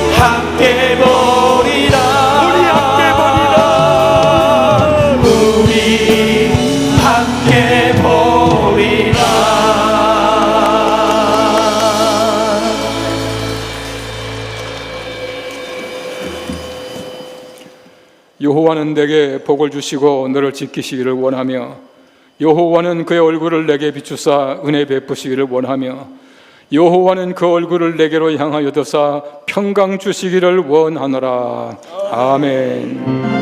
함께 보리라. 우리 함께 보리라. 우리 함께 보리라. 여호와는 내게 복을 주시고 너를 지키시기를 원하며 여호와는 그의 얼굴을 내게 비추사 은혜 베푸시기를 원하며 여호와는 그 얼굴을 내게로 향하여 드사 평강 주시기를 원하노라. 아멘.